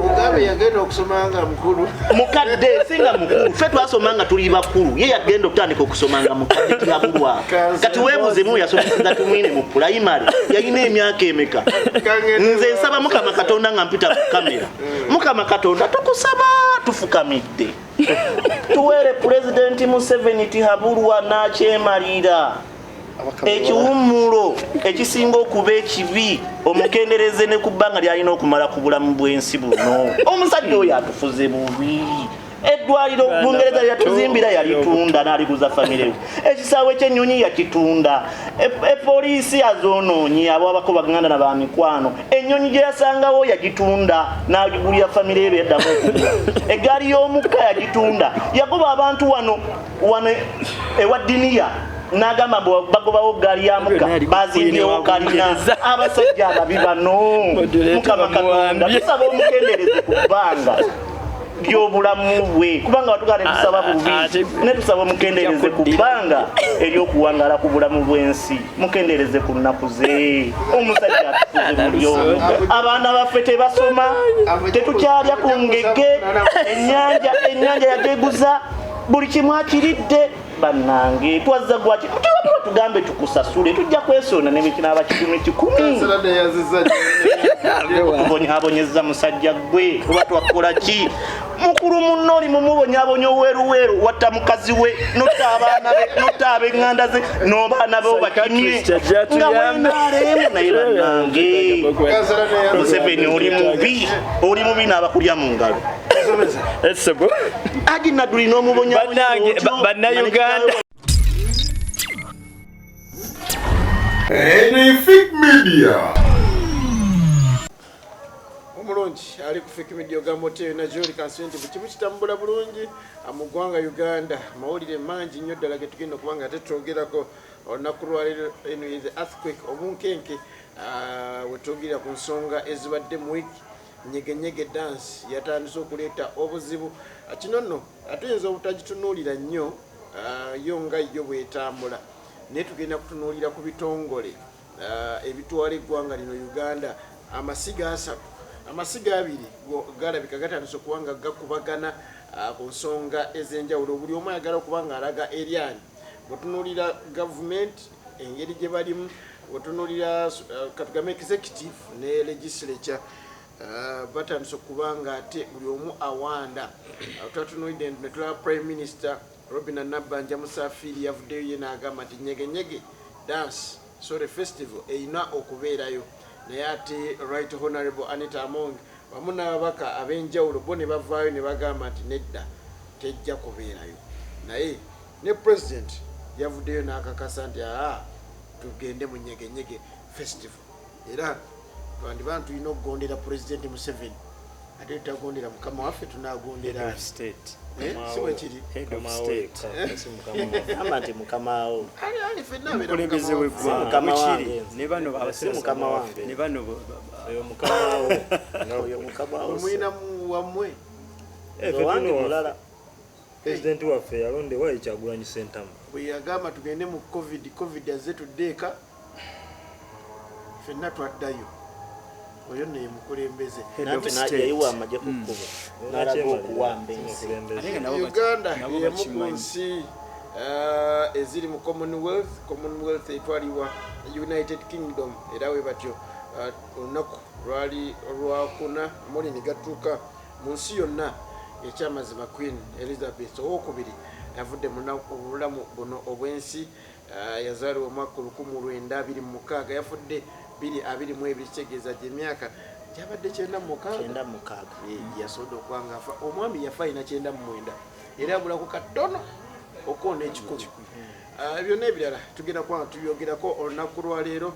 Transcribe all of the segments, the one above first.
Mugabe yagenda okusomanga mukulu. Mukadde singa mukulu. Ffe twasomanga tuli bakulu. Ye yagenda okutandika okusomanga mukadde Tihabulwa. Kati weebuze mu yasomesa tumwine mu primary. Yalina emyaka emeka. Nze nsaba Mukama Katonda nga mpita ku kamera. Mukama Katonda tukusaba tufukamidde. Tuwere President Museveni Tihabulwa n'akyemalira. Ekiwummulo ekisinga okuba ekibi omukendereze ne kubbanga lyalina okumala ku bulamu bw'ensi buno. Omusajja oyo atufuze bubi. Eddwaliro Bungereza yatuzimbira yalitunda n'aliguza famire. Ekisaawe ky'ennyonyi yakitunda. Poliisi yazoonoonye abo abakubaganda na bamikwano. Ennyonyi gye yasangawo yagitunda n'agigulira famire ye yaddamu okugula. Eggaali y'omukka yagitunda. Yagoba abantu wano ewa Diniya. Nagamba bagobawo gali ya muka bazimbyewo kalina abasajja ababi bano Mukama Katonda tusaba omukendereze ku bbanga ly'obulamu bwe kubanga batugane tusaba bubi ne tusaba omukendereze ku bbanga ery'okuwangala ku bulamu bw'ensi mukendereze ku nnaku ze omusajja atufuze mulyo abaana baffe tebasoma tetukyalya ku ngege ennyanja yageguza buli kimu akiridde banange twazza gwaki tuwa tugambe tukusasule tujja kwesona ne bikina abakikumi 10 salade yaziza abonyeza musajja gwe kuba twakola ki mukuru munoli mumubonyabonya weru watta mukazi we nota abaana be nota abenganda ze no baana bo bakimye nga wenale naye banange Museveni oli mubi n'abakulya mu ngalo Esebo agina duli no mubonya banna Uganda Fake Media omulungi ali ku Fake Media gamote na Joli Consent bukimu kitambula bulungi amugwanga Uganda mawulire mangi nnyo ddala ge tugenda kubanga tetwogerako olunaku lwaliro eno is earthquake obunkenke wetwogerera ku nsonga ezibadde mu wiki Nyegenyege dance yatandise okuleeta obuzibu kino nno atuyinza obutagitunuulira nnyo yo nga yo bwetambula naye tugenda kutunuulira ku bitongole ebitwala eggwanga lino Uganda amasiga asatu amasiga abiri galabika gatandise okuba nga gakubagana ku nsonga ez'enjawulo buli omu ayagala okuba nga alaga eryani bwetunuulira gavumenti engeri gye balimu bwetunuulira katugambe executive ne legislature batandise okuba nga ate buli omu awanda twatunulidde netulaba prime minister Robina Nabbanja Musafiri yavuddeyo ye n'agamba nti Nyegenyege dance festival eyina okubeerayo naye ate right honorable Anita Among wamu n'ababaka ab'enjawulo bo ne bavaayo ne bagamba nti nedda tejja kubeerayo naye ne president yavuddeyo n'akakasa nti tugende mu Nyegenyege festival era twandiba tulina okugondera President Museveni ate tutagondera mukama waffe tunagondera state si bwe kiri head of state amati mukamawo ali fenna kulembeze weggwanga mukama kiri ne bano abasema mukama wange ne bano oyo mukamawo oyo mukamawo omwina wammwe wange mulala President waffe yalondewa Ekyagulanyi Sentamu bwe yagamba tugende mu covid azze tuddeeka fenna twaddayo oyo ne mukulembeze yayiwa amagye ku kkubo n'alaga okuwamba ensi Uganda yemu ku nsi eziri mu Commonwealth etwalibwa United Kingdom era we batyo olunaku lwali olwakuna muli ne gatuuka mu nsi yonna ekyamazima Queen Elizabeth owokubiri yavudde mu bulamu buno obw'ensi yazaalibwa omwaka 1926 yafudde 2022 kitegeeza gye emyaka gyabadde 96 yasobola okuwanga afa omwami yafa alina 99 era abulako katono okoona ekikulu byonna ebirala tugenda kubanga tubyogerako olunaku lwaleero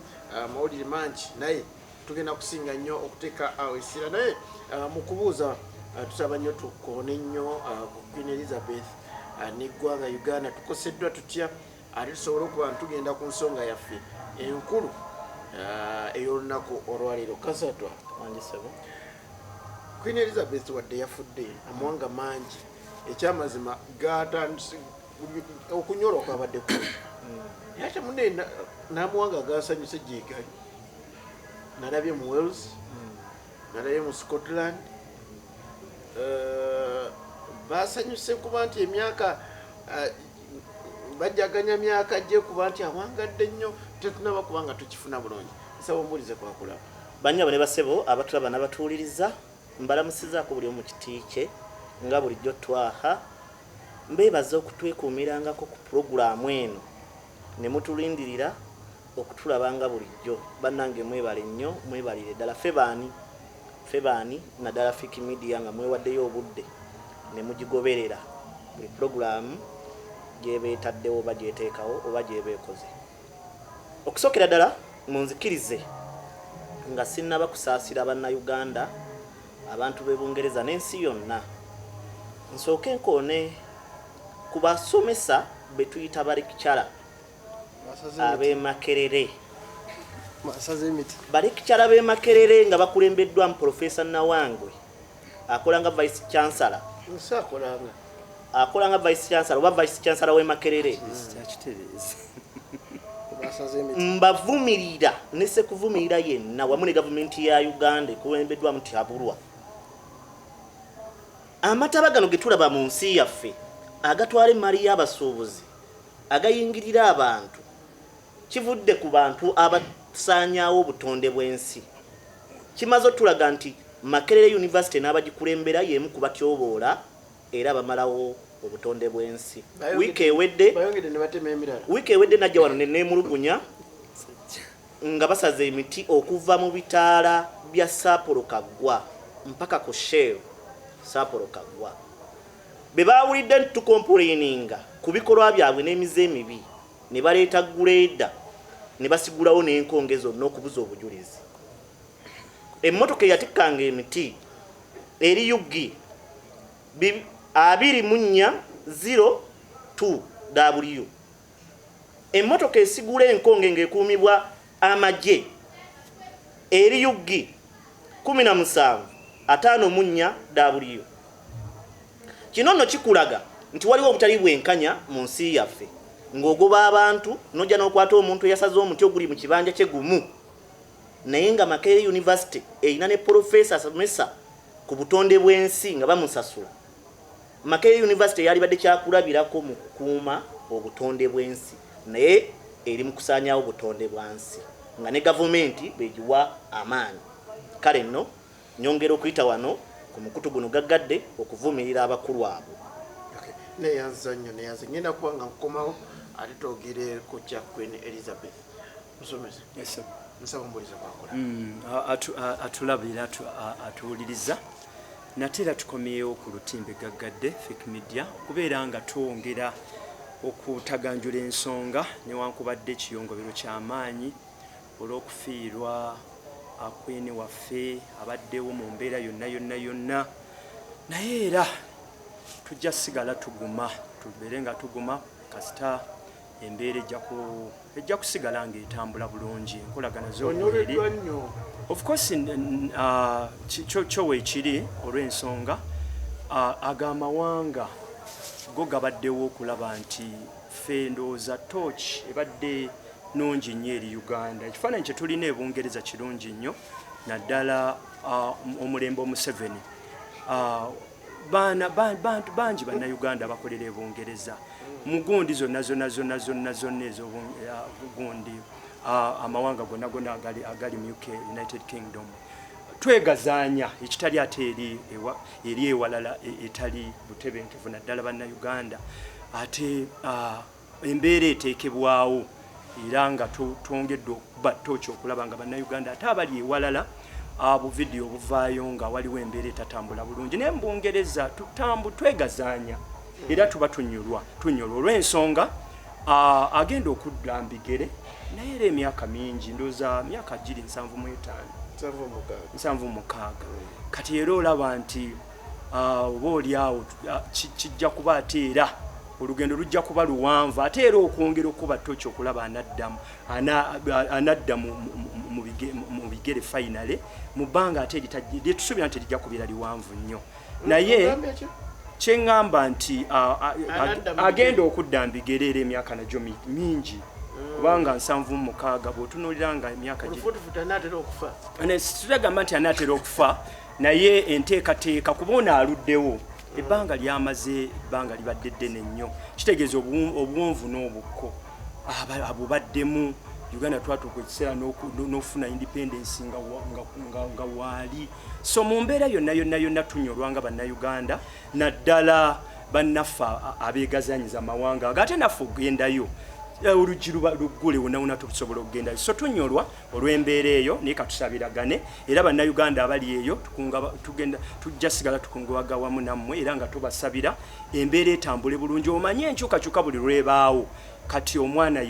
mawulire mangi naye tugenda kusinga nnyo okuteeka awo essira naye mu kubuuza tusaba nnyo tukoone nnyo ku Queen Elizabeth n'eggwanga Uganda tukoseddwa tutya ate tusobole okuba tugenda ku nsonga yaffe enkulu ey'olunaku olwaleero kasatwa Queen Elizabeth wadde yafudde amawanga mangi ekyamazima gatandise okunyola okwabadde ku ate munne n'amawanga gasanyuse gyegali nalabye mu Wales nalabye mu Scotland basanyuse kuba nti emyaka bajjaganya myaka gye kuba nti awangadde nnyo tetunaba kubanga tukifuna bulungi nsaba ombulize kwakula banyabo ne basebo abatulaba n'abatuuliriza mbalamusizaako buli omu kiti kye nga bulijjo twaha mbeebaza okutwekuumirangako ku pulogulaamu eno ne mutulindirira okutulabanga bulijjo bannange mwebale nnyo mwebalire ddala febaani naddala Fiki Media nga mwewaddeyo obudde ne mugigoberera buli pulogulaamu gyebeetaddewo oba gyeteekawo oba gyebeekoze okusookera ddala munzikirize nga sinnaba kusaasira bannayuganda abantu b'e Bungereza n'ensi yonna nsooke nkoone ku basomesa be tuyita balekicara ab'e Makerere balekicara b'e Makerere nga bakulembeddwamu Profesa Nawangwe akola nga Vice Chancellor akola nga Vice Chancellor oba Vice Chancellor w'e Makerere mbavumirira nese kuvumirira yenna wamu ne gavumenti ya Uganda ekulembeddwamu Tiabulwa amataba gano getulaba mu nsi yaffe agatwala emmali y'abasuubuzi agayingirira abantu kivudde ku bantu abasaanyaawo obutonde bw'ensi kimaze otulaga nti Makerere University n'abagikulembera y'emu ku batyoboola era bamalawo obutonde bw'ensi wiiki ewedde najja wano neemulugunya nga basaze emiti okuva mu bitaala bya Saapolo Kaggwa mpaka ku Shell Saapolo Kaggwa be baawulidde tukomplaininga ku bikolwa byabwe n'emize emibi ne baleeta guleeda ne basigulawo n'enkongezo n'okubuza obujulizi emmotoka eyatikkanga emiti eri yuggi 2402W emmotoka esigula enkonge ng'ekuumibwa amagye eri yuggi 17554W kino nno kikulaga nti waliwo obutali bwenkanya mu nsi yaffe ng'ogoba abantu n'ojja n'okwata omuntu eyasaze omuti oguli mu kibanja kye gumu naye nga Makerere University erina ne Profesa asomesa ku butonde bw'ensi nga bamusasula Makerere University yalibadde kyakulabirako mu kukuuma obutonde bw'ensi naye eri mu kusaanyaawo obutonde bwansi nga ne gavumenti begiwa amaanyi kale nno nyongera okuyita wano ku mukutu guno gaggadde okuvumirira abakulu abo neyanza nnyo neyanza ngenda kuba nga nkomawo ate twogere ku kya Queen Elizabeth musomesa nsaba ombuliza kwakola atulabira atuwuliriza nate era tukomyewo ku lutimbe gaggadde Fiki Media okubeera nga twongera okutaganjula ensonga newankubadde ekiyongobero ky'amaanyi olw'okufiirwa Queen waffe abaddewo mu mbeera yonna naye era tujja sigala tuguma tubeere nga tuguma kasita embeera ejja kusigala ng'etambula bulungi enkolagana z'obubiri of course kyo weekiri olw'ensonga ag'amawanga go gabaddewo okulaba nti ffe ndowooza torch ebadde nungi nnyo eri Uganda ekifaananyi kye tulina e Bungereza kirungi nnyo naddala omulembe Museveni bantu bangi bannayuganda bakolera e Bungereza mu gundi zonna ez'obugundi amawanga gonna agali mu UK United Kingdom twegazaanya ekitali ate eri ewalala etali butebenkevu naddala bannayuganda ate embeera eteekebwawo era nga twongedde okuba tooki okulaba nga bannayuganda ate abali ewalala buvidiyo obuvaayo nga waliwo embeera etatambula bulungi naye mu Bungereza twegazaanya era tuba tunyolwa olw'ensonga agenda okudda Mbigere naye era emyaka mingi ndowooza myaka 76 kati era olaba nti oba oliawo kijja kuba ate era olugendo lujja kuba luwanvu ate era okwongera okuba toki okulaba anadda mu bigere finale mu bbanga ate lyetusuubira nti lijja kubeera liwanvu nnyo naye kyeŋŋamba nti agenda okudda Mbigere era emyaka nagyo mingi kubanga 76 bw'otunuulira nga emyaka tutagamba nti anaatera okufa naye enteekateeka kubona aluddewo ebbanga lyamaze ebbanga libadde ddene nnyo kitegeeza obuwonvu n'obukko abo baddemu Uganda twatuuka ekiseera n'ofuna independence nga waali so mu mbeera yonna tunyolwa nga bannayuganda naddala bannaffe abeegazanyiza amawanga ng'ate naffe ogendayo olugi luggule wonna tusobola okugendayo so tunyolwa olw'embeera eyo naye katusabiragane era bannayuganda abali eyo tujja sigala tukungubaga wamu nammwe era nga tubasabira embeera etambule bulungi omanye enkyukakyuka buli lwebaawo kati omwana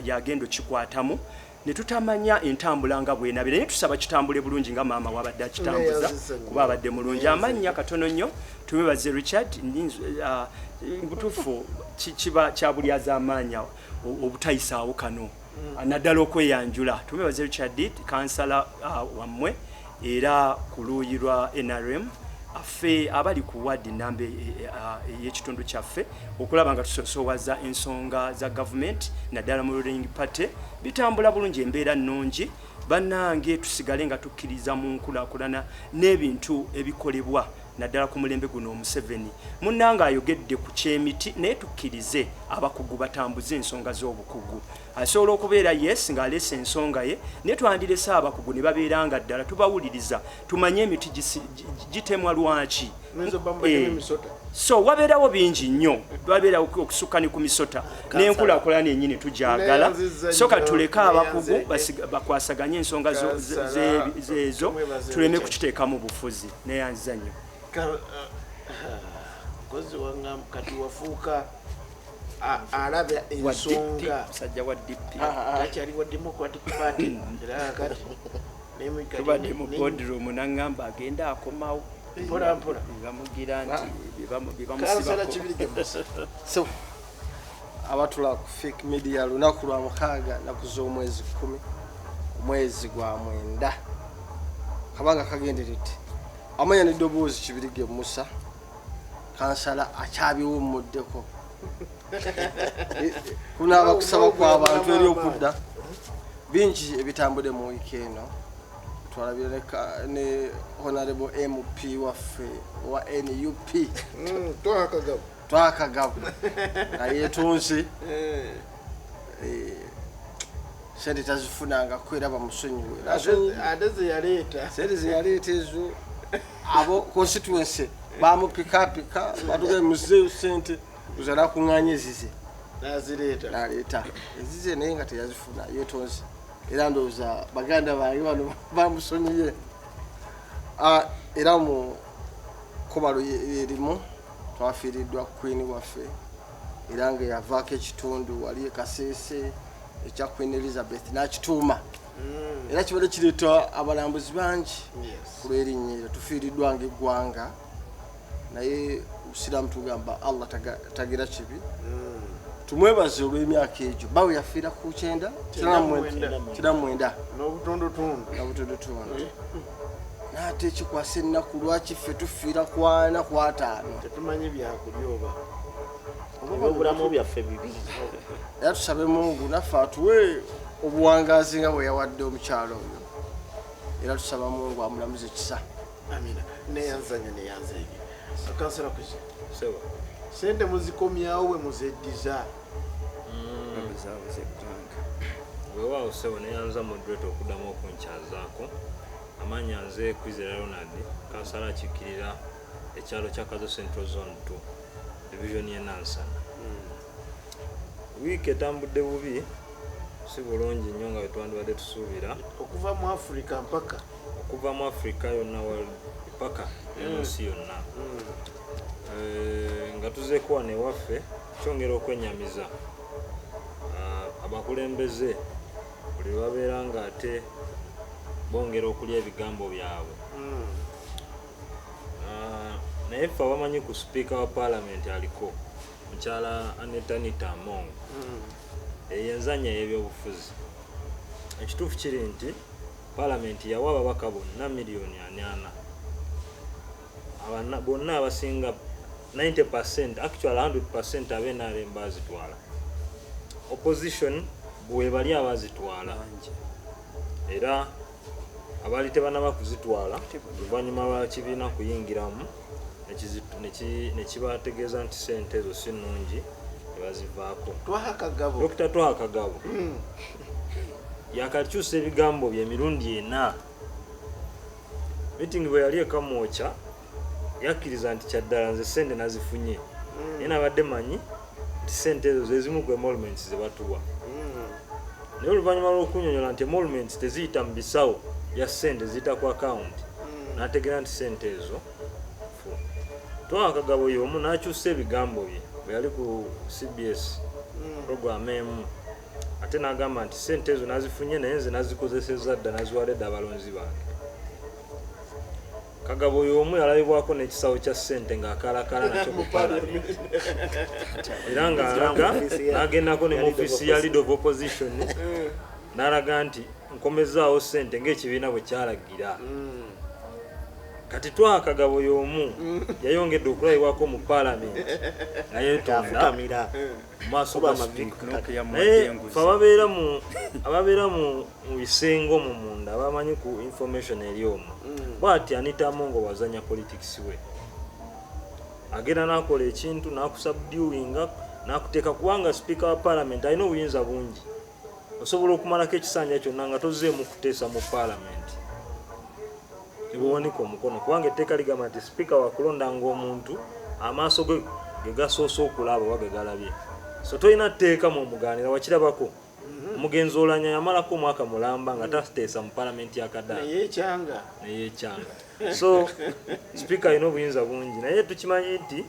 yagenda kikwatamu ne tutamanya entambula nga bwenabira naye tusaba kitambule bulungi nga maama wabadde akitambuza kuba abadde mulungi amannya katono nnyo tumebaze Richard butuufu kiba kyabulyaza amaanya obutayisaawo kano naddala okweyanjula tumebaze Richard kansala wammwe era ku luuyi lwa NRM affe abali ku wadi nambe y'ekitundu kyaffe okulaba nga tusosowaza ensonga za government naddala mu ruling party bitambula bulungi embeera nnungi bannange tusigale nga tukkiriza mu nkulaakulana n'ebintu ebikolebwa naddala ku mulembe guno Museveni munnanga ayogedde ku kyemiti naye tukkirize abakugu batambuze ensonga z'obukugu asobola okubeera yes ng'aleese ensonga ye naye twandirese abakugu ne babeeranga ddala tubawuliriza tumanye emiti gitemwa lwaki so wabeerawo bingi nnyo wabeerawo okusukka ne ku misota n'enkulaakulana yennyini tugyagala so katuleke abakugu bakwasaganye ensonga zeezo tuleme kukiteekamu bufuzi neyanziza nnyo kozi wanga kati wafuuka alabya ensonga musajja wa DP kakyali wa Democratic Party era kati tubadde mu boardroom n'angamba agenda akomawo mpola bamugira nti kansala kibirige so abatula ku fake media lunaku lwa 6 naku z'omwezi 10 omwezi gwa 9 kabanga kagenderete amanya ne dobozi kibirige Musa kansala akyabiwumuddeko kuna abakusaba kwa abantu eri okudda bingi ebitambudde mu weekend twalabira ne honorable MP waffe wa NUP twakagabo nayetunze sente tazifunanga kweraba musonyiwe adeze yaleeta ezo abo constituency bamupika batuge muzeeyo sente uzala kuŋŋaanya ezize naleeta ezize naye nga teyazifuna yetonze era ndowooza baganda bange bano bamusonyiye era mu kobalo erimu twafiiriddwa Queen waffe era nga yavaako ekitundu wali ekaseese ekya Queen Elizabeth n'akituuma era kibadde kireeta abalambuzi bangi ku lw'erinnya eryo tufiiriddwa ng'eggwanga naye Musiraamu tugamba Allah tagira kibi tumwebaze olw'emyaka egyo bawe yafiira ku 9 n'obutundutundu n'ate ekikwasa ennaku lwaki ffe tufiira ku 4 ku 5 tetumanyi byakulyoba obulamu byaffe bibi era tusabe Mungu naffe atuwe obuwangazi nga bwe yawadde omukyalo oyo era tusaba Mungu amulamuze ekisa amina neyanzanya kansala kuzi sente muzikomyawo we muzeddiza weewaawo sebo neyanza moderator okuddamu okunkyazaako amanya nze Kwizera Ronald kansala akiikirira ekyalo kya Kazo Central Zone 2 division ye Nansana wiiki etambudde bubi si bulungi nnyo nga wetwandibadde tusuubira okuva mu Africa yonna paka ensi yonna nga tuzeeko wano ewaffe kyongera okwenyamiza abakulembeze buli babeera nga ate bongera okulya ebigambo byabwe naye ffe abamanyi ku sipiika wa paalamenti aliko mukyala Anita Among eyenzanya y'ebyobufuzi ekituufu kiri nti paalamenti yawa ababaka bonna miliyoni 40 bonna abasinga 90% actually 100% ab'NRM bazitwala opposition bwe bali abazitwala era abali tebanaba kuzitwala oluvannyuma lwa kibiina kuyingiramu nekibategeeza nti ssente ezo si nnungi nebazivaako. Dr. Twaha Kagabo yakakyusa ebigambo bye emirundi 4. Meeting bwe yali ekamwoca yakkiriza nti kyaddala nze ssente nazifunye naye nabadde manyi nti ssente ezo zezimu ku emoluments ze batuwa. Naye oluvannyuma lw'okunyonyola nti emoluments teziyita mu bisawo ya ssente ziyita ku akawunti n'ategeera nti ssente ezo fu. Twaha Kagabo y'omu n'akyusa ebigambo bye bwe yali ku CBS program emu ate n'agamba nti ssente ezo nazifunye naye nze nazikozesezza dda naziwadde abalonzi bange. Kagabo y'omu yalabibwako n'ekisawo kya ssente ng'akalakala nakyo ku Parliament era ng'alaga n'agendako ne mu ofiisi ya Leader of Opposition n'alaga nti nkomezaawo ssente ng'ekibiina bwe kyalagira. Kati Twaha Kagabo y'omu yayongedde okulabibwako mu Parliament nga yeetonda mu maaso ga Speaker. Naye fe ababeera mu bisengo mu munda abamanyi ku information eri omwo bw'ati Anita Amongo wazanya politics we agenda n'akola ekintu n'akusubduinga n'akuteeka kubanga Speaker wa Parliament alina obuyinza bungi osobola okumalako ekisanja kyonna nga tozzeemu kuteesa mu Parliament ebwonika omukono kubanga etteeka ligamba nti Speaker wakulondanga omuntu amaaso ge gasoose okulaba oba ge galabye so tolina tteeka mu omugaanira wakirabako omugenzi olanya yamalako omwaka mulamba nga tateesa mu Parliament yakadala neyeekyanga so Speaker alina obuyinza bungi naye tukimanyi nti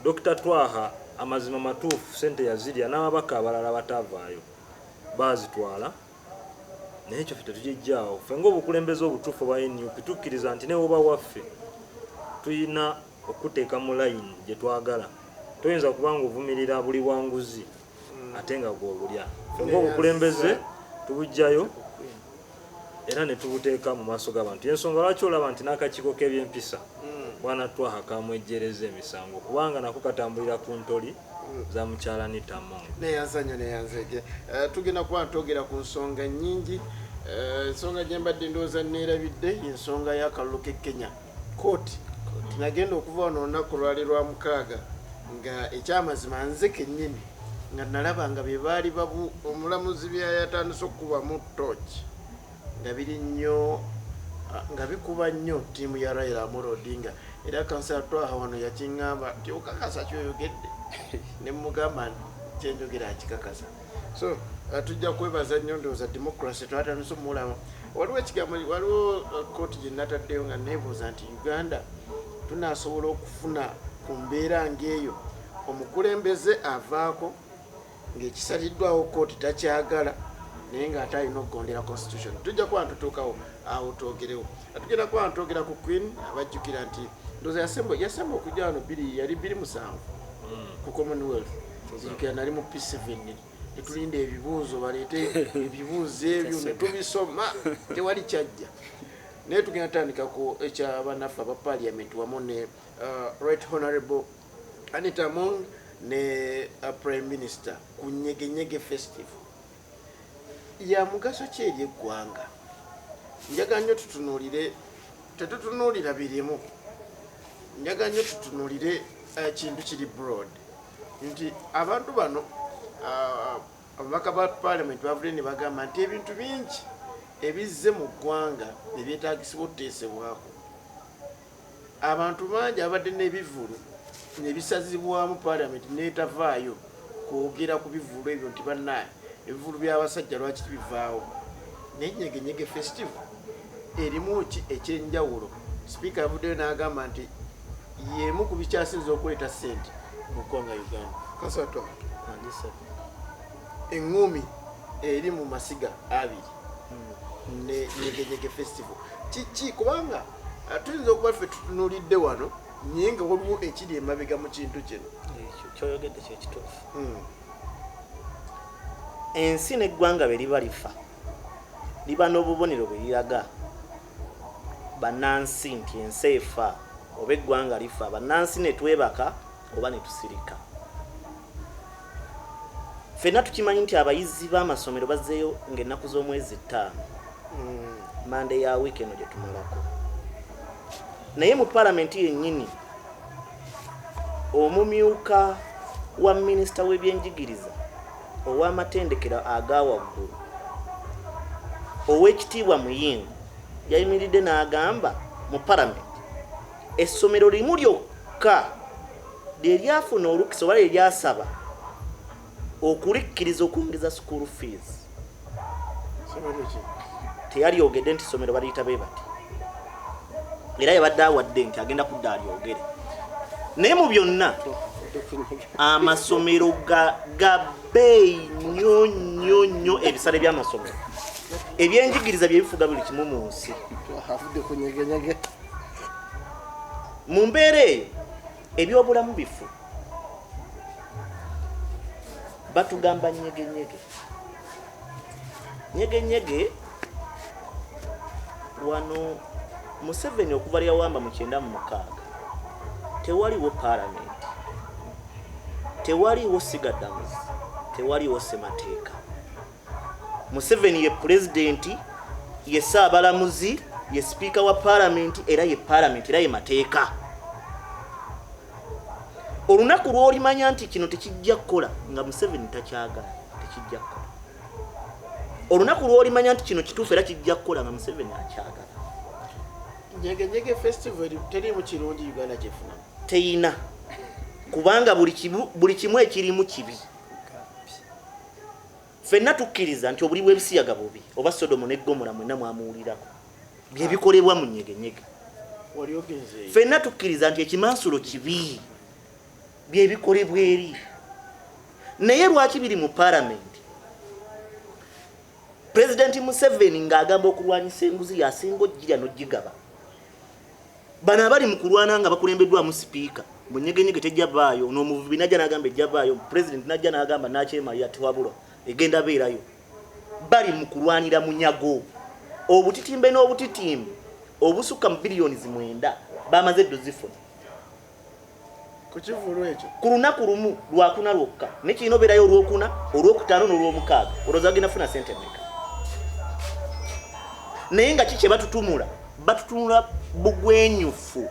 Dr. Twaha amazima matuufu ssente yazirya n'ababaka abalala batavaayo bazitwala naye ekyo ffe tetugijjaawo ffe ng'obukulembeze obutuufu bwa NUP tukkiriza nti ne oba waffe tulina okuteeka mu layini gye twagala toyinza kubanga ovumirira buli bwanguzi ate nga gw'obulya ffe ng'obukulembeze tubujjayo era ne tubuteeka mu maaso g'abantu y'ensonga lwaki olaba nti n'akakiiko k'ebyempisa bwana Twaha kamwejjereza emisango kubanga nako katambulira ku ntoli za mukyala Anita Amongo neyanzege tugenda kuba ntogera ku nsonga nnyingi ensonga gye mbadde ndowooza neerabidde ensonga y'akalulu k'e Kenya kooti nagenda okuva wano olunaku lwali lwa 6 nga ekyamazima nze kennyini nga nalaba nga be baali omulamuzi byayatandise okukubamu tooki nga biri nnyo nga bikuba nnyo ttiimu ya Raila Amolo Odinga era kansala Twaha wano yakiŋŋamba nti okakasa kyoyogedde ne mugamba kyenjogera akikakasa so tujja kwebaza nnyo ndowooza democracy twatandise omulamu waliwo ekigambo waliwo kooti gye nataddeyo nga neebuuza nti Uganda tunaasobola okufuna ku mbeera ng'eyo omukulembeze avaako ng'ekisaliddwawo kooti takyagala naye ng'ate alina okugondera constitution tujja kuba ntutuukawo awo twogerewo tugenda kuba ntwogera ku Queen abajjukira nti ndowooza yasemba okujja wano yali 2-7 ku Commonwealth zirukira nali mu P7 netulinda ebibuuzo baleete ebibuuzo ebyo ne tubisoma tewali kyajja naye tugenda tandika ku ekyabannaffe aba Parliament wamu ne Right Honorable Anita Amongo ne Prime Minister ku Nyegenyege Festival ya mugaso ki eri eggwanga njagala nnyo tutunuulire tetutunuulira birimu njagala nnyo tutunuulire kintu kiri broad nti abantu bano ababaka ba Parliament bavudde ne bagamba nti ebintu bingi ebizze mu ggwanga ebyetaagisibwa okuteesebwako abantu bangi abadde n'ebivulu nebisazibwamu Parliament neetavaayo kwogera ku bivulu ebyo nti bannaye ebivulu by'abasajja lwaki tibivaawo naye Nyegenyege Festival erimu ki ekyenjawulo Speaker avuddeyo n'agamba nti yemu ku bikyasinza okuleeta ssente mu ggwanga Uganda kasatwa eŋŋumi eri mu masiga 2 ne Nyegenyege Festival kiki kubanga tuyinza okuba ffe tutunuulidde wano naye nga waliwo ekiri emabega mu kintu kino kyoyogedde kyekituufu ensi n'eggwanga bwe liba lifa liba n'obubonero bwe liraga bannansi nti ensi efa oba eggwanga lifa bannansi ne twebaka oba ne tusirika ffenna tukimanyi nti abayizi b'amasomero bazzeeyo ng'ennaku z'omwezi 5 Monday ya weekend gye tumalako naye mu parliament yennyini omumyuka wa minister w'ebyenjigiriza ow'amatendekero agawaggulu ow'ekitiibwa Muyingo yayimiridde n'agamba mu parliament essomero limu lyokka lye lyafuna olukisa oba lye lyasaba okulikkiriza okwongeza school fees teyalyogedde nti somero baliyita bwe bati era yabadde awadde nti agenda kudda alyogere naye mu byonna amasomero ga bbeeyi nnyo ebisale by'amasomero ebyenjigiriza bye bifuga buli kimu mu nsi mu mbeera eyo ebyobulamu bifu batugamba nyegenyege wano Museveni okuva lyawamba mu 96 tewaliwo parliament tewaliwo sigadamuzi tewaliwo semateeka Museveni ye president ye saabalamuzi ye speaker wa parliament era ye parliament era ye mateeka olunaku lw'olimanya nti kino tekijja kukola nga Museveni takyagala tekijja kukola olunaku lw'olimanya nti kino kituufu era kijja kukola nga Museveni akyagala Nyegenyege Festival teri mu kirungi Uganda kyefuna teyina kubanga buli kimu ekirimu kibi ffenna tukkiriza nti obuli bw'ebisiyaga bubi oba Sodomu ne Gomora mwenna mwamuwulirako bye bikolebwa mu nyegenyege ffenna tukkiriza nti ekimansulo kibi bye bikolebwa eri naye lwaki biri mu parliament President Museveni ng'agamba okulwanyisa enguzi yasinga ojjira n'ogigaba bano abali mu kulwana nga bakulembeddwamu sipiika mu nyegenyege tejja baayo n'omuvubi najja n'agamba ejja baayo president najja n'agamba n'akyemaliya tiwabulwa egenda beerayo bali mu kulwanira munyago obutitimbe n'obutitimbe obusukka mu biliyoni 9 bamaze eddo zifuna kukivulu ekyo ku lunaku lumu lwakuna lwokka ne kino beerayo olwokuna olwokutaano n'olwomukaaga olowooza bagenda funa sente mmeka naye nga kiki batutunula bugwenyufu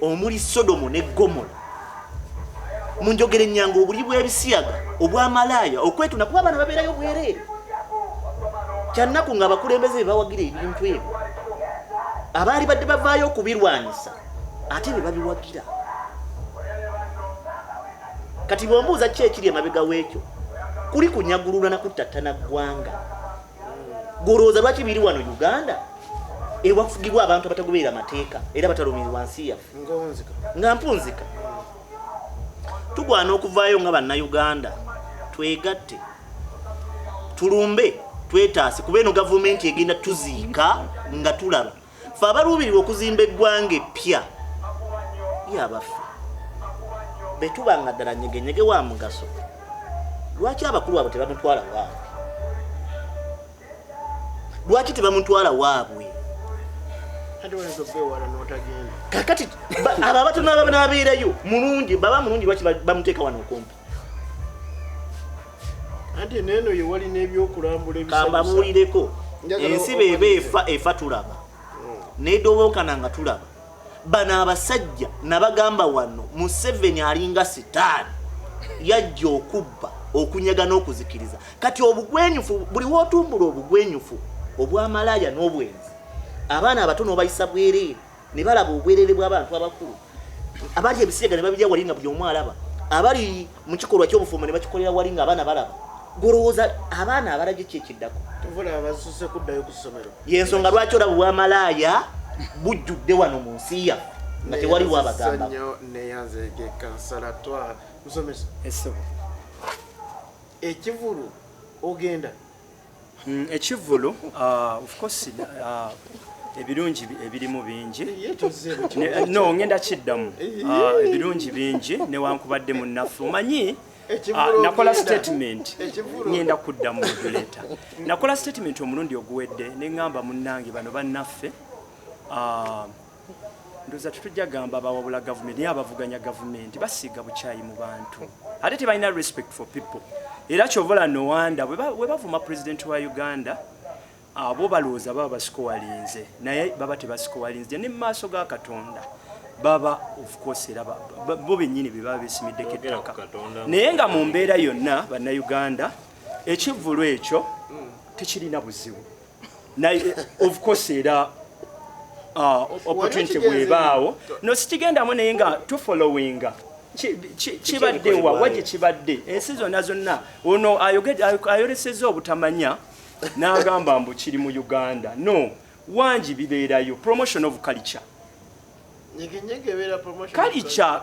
omuli Sodomu ne Gomora mu njogera ennyanga obuli bw'ebisiyaga obw'amalaaya okwetuna kuba abaana babeerayo bwereere kyannaku nga abakulembeze be bawagira ebintu ebyo abaali badde bavaayo okubirwanyisa ate be babiwagira kati bw'ombuuza ki ekiri emabega w'ekyo kuli kunyagulula na kuttattana ggwanga golowooza lwaki biri wano Uganda ewafugibwa abantu abatagoberera amateeka era batalumirirwa nsi yaffe nga mpunzika tugwana okuvaayo nga bannayuganda twegatte tulumbe twetaase kuba eno gavumenti egenda tuziika nga tulaba fe abaluubirirwa okuzimba eggwanga eppya yabaffe betubanga ddala nyegenyege wa mugaso lwaki abakulu abo tebamutwala waabwe lwaki tebamutwala waabwe kakati abo abatono abanabeerayo mulungi baba mulungi lwaki bamuteeka wano okumpi anti neno ye wali n'ebyokulambula ebisabisa kambabuulireko ensi beba efa tulaba n'edobokana nga tulaba bano abasajja nabagamba wano Museveni alinga sitaani yajja okubba okunyaga n'okuzikiriza kati obugwenyufu buli wootumbula obugwenyufu obw'amalaaya n'obwenzi abaana abatono bayisa bwereere ne balaba obwereere bw'abantu abakulu abali ebisiyaga ne babijja wali nga buli omu alaba abali mu kikolwa ky'obufumbo ne bakikolera wali nga abaana balaba golowooza abaana abalagye ki ekiddako basuse kuddayo ku ssomero yensonga lwaki olaba obw'amalaaya bujjudde wano mu nsi yaffe nga tewaliwo abagamba neyanzege kansalatoire musomesa ekivulu ogenda ekivulu of course ebirungi ebirimu bingi no ngenda kiddamu ebirungi bingi newankubadde munnaffe omanyi nakola statement ngenda kuddamu modulator nakola statement omulundi oguwedde neŋŋamba munnange bano bannaffe ndoza tutujja gamba abawabula gavumenti naye abavuganya gavumenti basiiga bukyayi mu bantu ate tebalina respect for people era kyovola nowanda bwe bavuma president wa Uganda abo balooza baba basikowalinze naye baba tebasikowalinze ne mu maaso ga Katonda baba of course era bo bennyini bye baba besimiddeko ettaka naye nga mu mbeera yonna bannayuganda ekivvulu ekyo tekirina buzibu naye of course era opportunity bwebaawo no sikigendamu naye nga tufollowinga kibadde waje kibadde ensi zonna ono ayolesezza obutamanya n'agamba mbu kiri mu Uganda no wangi bibeerayo promotion of culture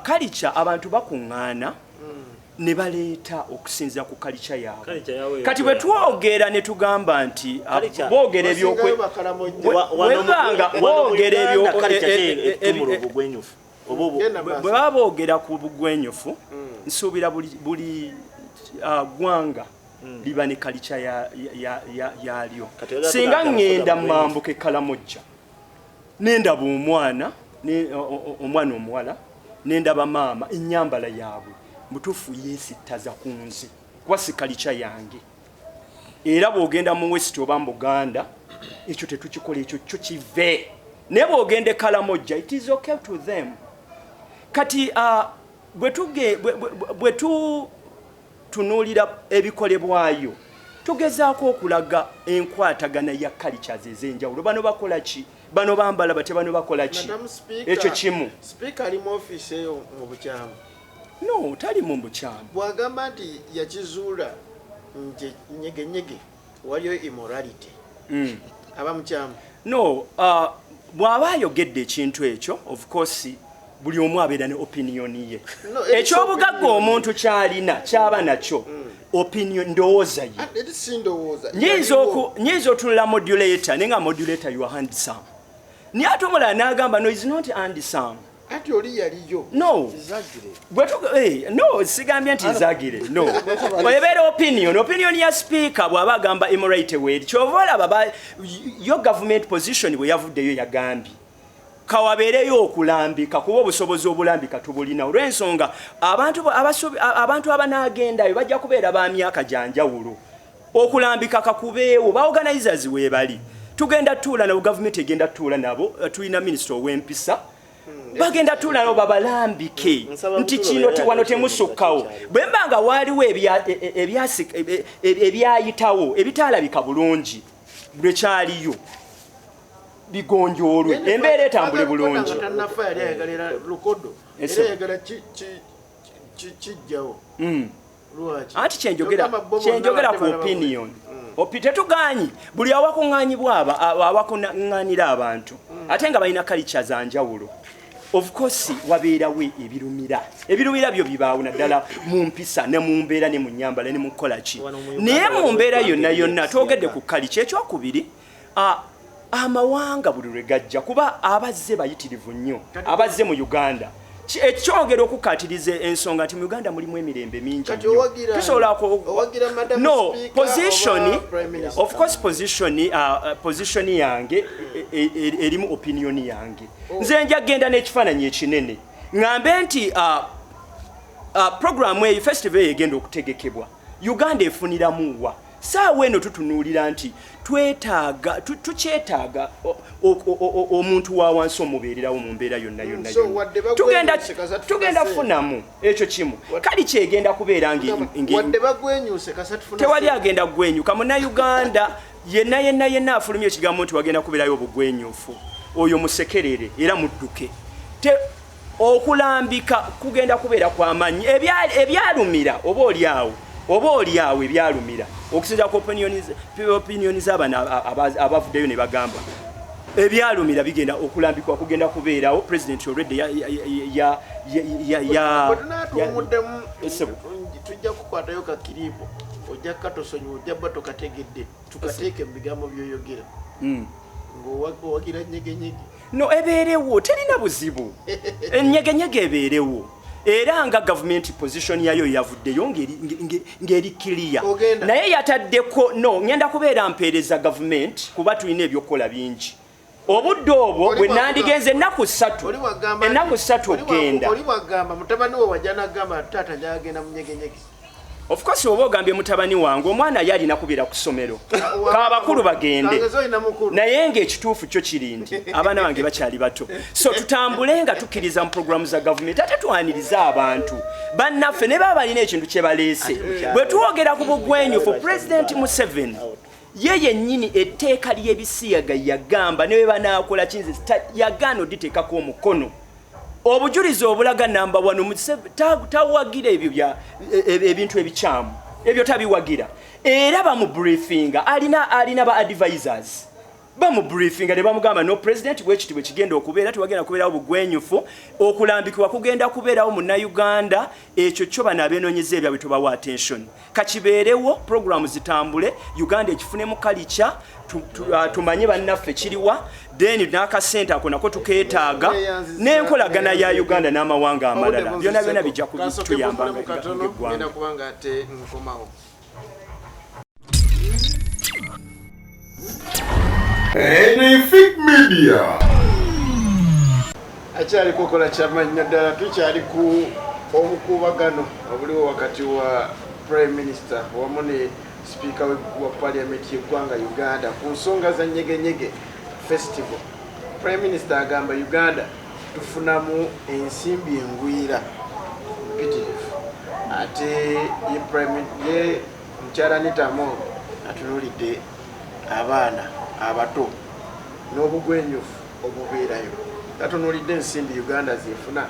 culture abantu bakuŋŋaana ne baleeta okusinziira ku culture yaabwe kati bwe twogera ne tugamba nti boogera bwe baba boogera ku bugwenyufu nsuubira buli gwanga liba ne culture yalyo singa ŋŋenda mambuka Kalamojja nendaba omwana omuwala nendaba maama ennyambala yaabwe mutuufu yeesittaza ku nze kuba si culture yange era bw'ogenda mu West oba mu Buganda ekyo tetukikola ekyo kyo kive naye bw'ogenda Kalamojja it is okay to them kati bwe tunuulira ebikolebwayo tugezaako okulaga enkwatagana ya cultures ez'enjawulo bano bakola ki bano bambala bate bano bakola ki ekyo kimu speaker ali mu office eyo mu bukyamu no tali mu bukyamu bwagamba nti yakizuula nyegenyege waliyo immorality aba mukyamu no bw'aba ayogedde ekintu ekyo of course buli omu abeera ne opinion ye ekyobugagga omuntu kyalina kyaba nakyo opinion ndowooza ye nyinza otunula modulator naye nga modulator you are handsome naye ate omulala n'agamba no is not handsome ati oli yaliyo no no sigambye nti zagire no ebeera opinion ya speaker bw'aba agamba immorality word kyova olaba yo government position bwe yavuddeyo yagambye kawabeereyo okulambika kuba obusobozi obulambika tubulina olw'ensonga abantu abanaagendayo bajja kubeera ba myaka gyanjawulo okulambika kakubeewo ba organizers weebali tugenda tuula nabo gavumenti egenda tuula nabo tulina minisita ow'empisa bagenda tuula nabo babalambike nti kino wano temusukkawo bwe mba nga waaliwo ebyayitawo ebitaalabika bulungi bwe kyaliyo bigonjoolwe embeera etambule bulungi anti kyenjogera ku opinion tetugaanyi buli awakuŋŋaanyibwa awakuŋŋaanira abantu ate nga balina culture za njawulo of course wabeerawo ebirumira byo bibaawo naddala mu mpisa ne mu mbeera ne mu nnyambala ne mu kukola ki naye mu mbeera yonna twogedde ku culture ekyokubiri amawanga buli lwe gajja kuba abazze bayitirivu nnyo abazze mu Uganda ekyongera okukatiriza ensonga nti mu Uganda mulimu emirembe mingi no position of course position yange erimu opinion yange nze nja genda n'ekifaananyi ekinene ŋŋambe nti programu eyo festival eyo egenda okutegekebwa Uganda efuniramu wa saawa eno tutunuulira nti tukyetaaga omuntu wa wansi omubeererawo mu mbeera yonna tugenda funamu ekyo kimu kali kyegenda kubeera tewali agenda kugwenyuka munnayuganda yenna afulumya ekigambo nti wagenda kubeerayo obugwenyufu oyo musekerere era mudduke okulambika kugenda kubeera kw'amaanyi ebyalumira oba oliawo ebyalumira okusinza ku opinioni z'abana abavuddeyo ne bagamba ebyalumira bigenda okulambikwa kugenda kubeerawo president already tujja kukwatayo kakiripo ojja katosonyi ojja bba tokategedde tukateeke mu bigambo byoyogera ng'owagira nyegenyege no ebeerewo terina buzibu enyegenyege ebeerewo era nga government position yayo yavuddeyo ngeri clear naye yataddeko no ngenda kubeera mpeereza government kuba tulina ebyokukola bingi obudde obwo bwe nandigenze ennaku 3 okgenda oli wagamba mutabani we wajja n'agamba taata njagenda mu nyegenyege of course oba ogambye mutabani wange omwana yali nakubira ku ssomero kabakulu bagende naye ng'ekituufu kyo kiri nti abaana bange bakyali bato so tutambule nga tukkiriza mu programu za gavumenti ate twaniriza abantu bannaffe ne baba balina ekintu kye baleese bwe twogera ku bugwenyufu President Museveni ye yennyini etteeka ly'ebisiyaga yagamba ne bwe banaakola kinze yagaana oditeekako omukono obujulizi obulaga namba 1 tawagira ebyo ebintu ebikyamu ebyo tabiwagira era bamubriefinga alina ba advisors bamubriefinga ne bamugamba no president bwekitibwe kigenda okubeera tuwagenda kubeerawo bugwenyufu okulambikibwa kugenda kubeerawo mu Uganda ekyo kyo bano abenoonyeza ebyabwe tubawa attention kakibeerewo programu zitambule Uganda ekifunemu culture tumanye bannaffe kiriwa then n'akasente ako nako tukeetaaga n'enkolagana ya Uganda n'amawanga amalala byonna byonna bijja kutuyambanga kubanga ate nkomawo Magnific Media. Achali kukola chamanya ddala tukyali ku obukubagano obuliwo wakati wa Prime Minister wamu ne Speaker wa Parliament y'eggwanga Uganda ku nsonga za Nyegenyege Festival. Prime Minister agamba Uganda tufunamu ensimbi engwira mpitirivu ate ye Prime ye mkyala Nitamo atunulidde abaana abato n'obugwenyufu obubeerayo tatunulidde ensimbi Uganda zifuna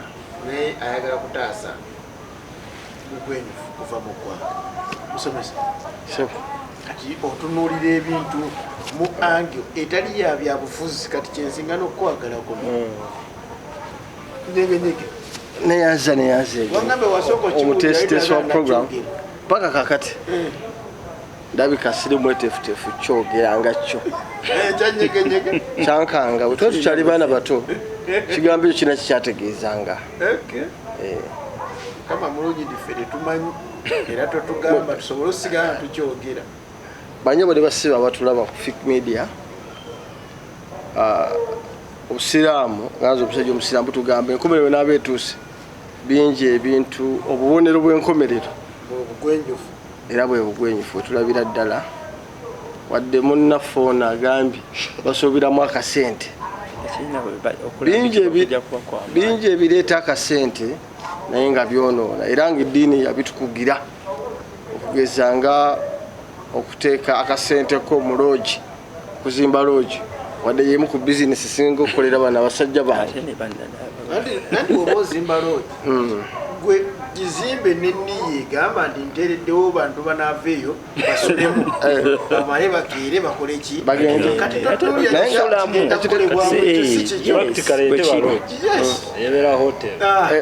naye ayagala kutaasa bugwenyufu kuva mu ggwanga musomesa kati otunulira ebintu mu angyo etali ya byabufuzi kati kyensingana okukwagala kuno Nyegenyege neyaza wangambe wasoko omutesitesi wa program paka kakati ndabika siri mwetefutefu kyogera nga kyo Nyegenyege kyankanga bwe tukyali baana bato kigambo ekyo kina kikyategeezanga kama mulungi differe tumanyi era totugamba tusobole osigala tukyogera banye bali basiba abatulaba ku Fik Media obusiraamu nganza omusajja omusiraamu tugambe enkomerero n'abeetuuse bingi ebintu obubonero bw'enkomerero obugwenyufu era bwe bugwenyufu tulabira ddala wadde munnafoona agambye basuubiramu akasente bingi ebireeta akasente naye nga byonoona era nga eddiini yabitukugira okugeza nga okuteeka akasente ko mu loogi kuzimba loogi wadde yemu ku bizinesi singa okukolera bana abasajja bange nandi oba ozimba loogi gwe gizimbe nenniye gamba ndi nteereddewo bantu banaaveeyo basolemu bamale bakeere bakole ki kati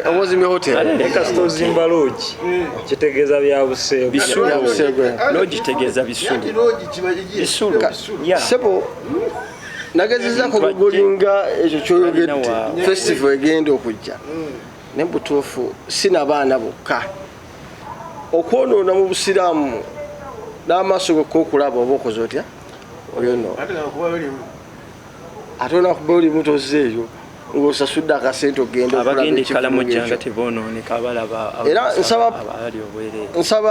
oba ozimba hotel kasita ozimba loogi kitegeeza byabuseegu loogi kitegeeza bisulu sebo nagezezako gugulinga ekyo kyoyogedde festival egenda okujja nembutuufu sina baana bokka okwonoona mu busiraamu n'amaaso gokka okulaba oba okoze otya oyono ate onakuba olimu tozzeeyo ng'osasudde akasente ogenda era nsaba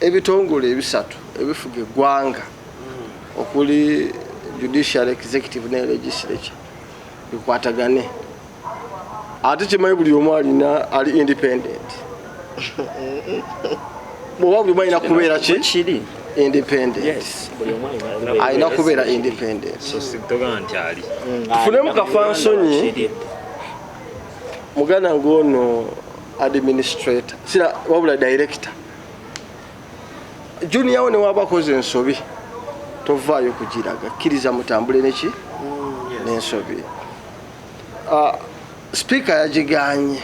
ebitongole ebisatu ebifuga eggwanga okuli judicial executive ne legislature bikwatagane ate kimanyi buli omu ali independent bwoba buli omu alina kubeera ki independent alina kubeera independent tufunemu kafansonyi muganda ng'ono administrator sira wabula director junior ne waba akoze ensobi tovaayo kugiraga kkiriza mutambule neki n'ensobi Speaker yagiganye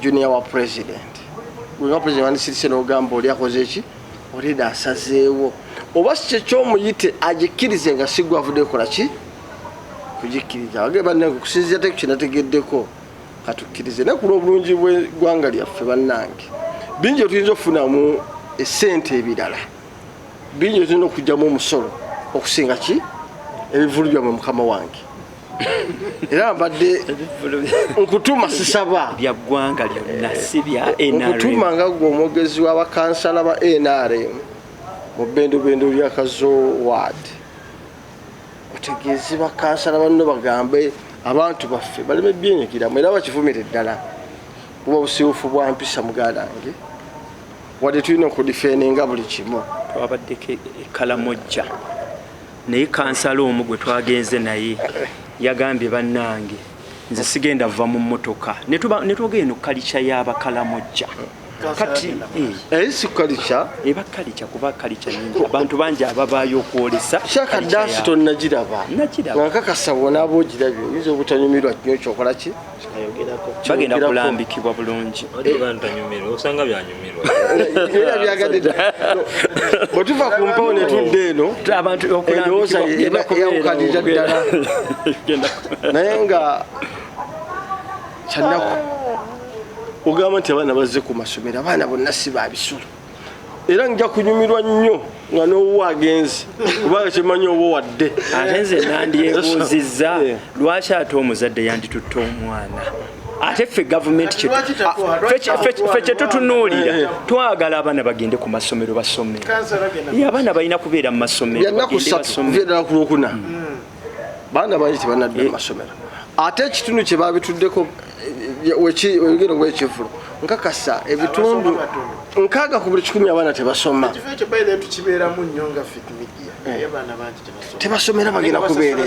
junior wa president gwe president wandisirise n'ogamba oli akoze eki oli asazeewo oba si kyekyomuyite agikkirize nga sigwa avudde kola ki kugikkiriza wage bannange kusinziira te kyenategeddeko katukkirize naye ku lw'obulungi bw'eggwanga lyaffe bannange bingi tuyinza okufunamu essente ebirala bingi tuyinza okugyamu omusolo okusinga ki ebivulu byammwe mukama wange era mbadde nkutuma sisaba bya ggwanga lyonna si bya NRM nkutuma nga gwe omwogezi w'abakansala ba NRM mu bendobendo lya Kazo Ward otegeeze bakansala banno bagambe abantu baffe baleme byenyigiramu era bakivumire ddala kuba busibufu bwa mpisa mugalange wadde tulina okudifeninga buli kimu twabaddeko Kalamojja naye kansala omu gwe twagenze naye yagambye bannange nze sigenda va mu mmotoka ne twogenda kalica y'Abakalamojja kati si kalica eba kalica kuba kalica nyingi abantu bangi ababaayo okwolesa shaka dansi tonnagiraba nga nkakasa wona aba ogirabye oyinza obutanyumirwa kinyo kyokola ki bagenda kulambikibwa bulungi osanga byanyumirwa era byagadde bwe tuva ku mpawo ne tudde eno endowooza yawukanira ddala naye nga kyanaku ogamba nti abaana bazze ku masomero abaana bonna si babisolo era nja kunyumirwa nnyo nga n'owa agenze kubanga kimanyi oba wadde ate nze nandyebuuzizza lwaki ate omuzadde yanditutte omwana ate ffe gavumenti ffe kyetutunuulira twagala abaana bagende ku masomero basome abaana balina kubeera mu masomero yanaku 3 kuviddala ku Lwokuna baana bangi tebanadda mu masomero ate ekitundu kye babituddeko wegero bwekivulo nkakasa ebitundu 6 ku buli 10 abaana tebasoma tebasomera bagenda kubeera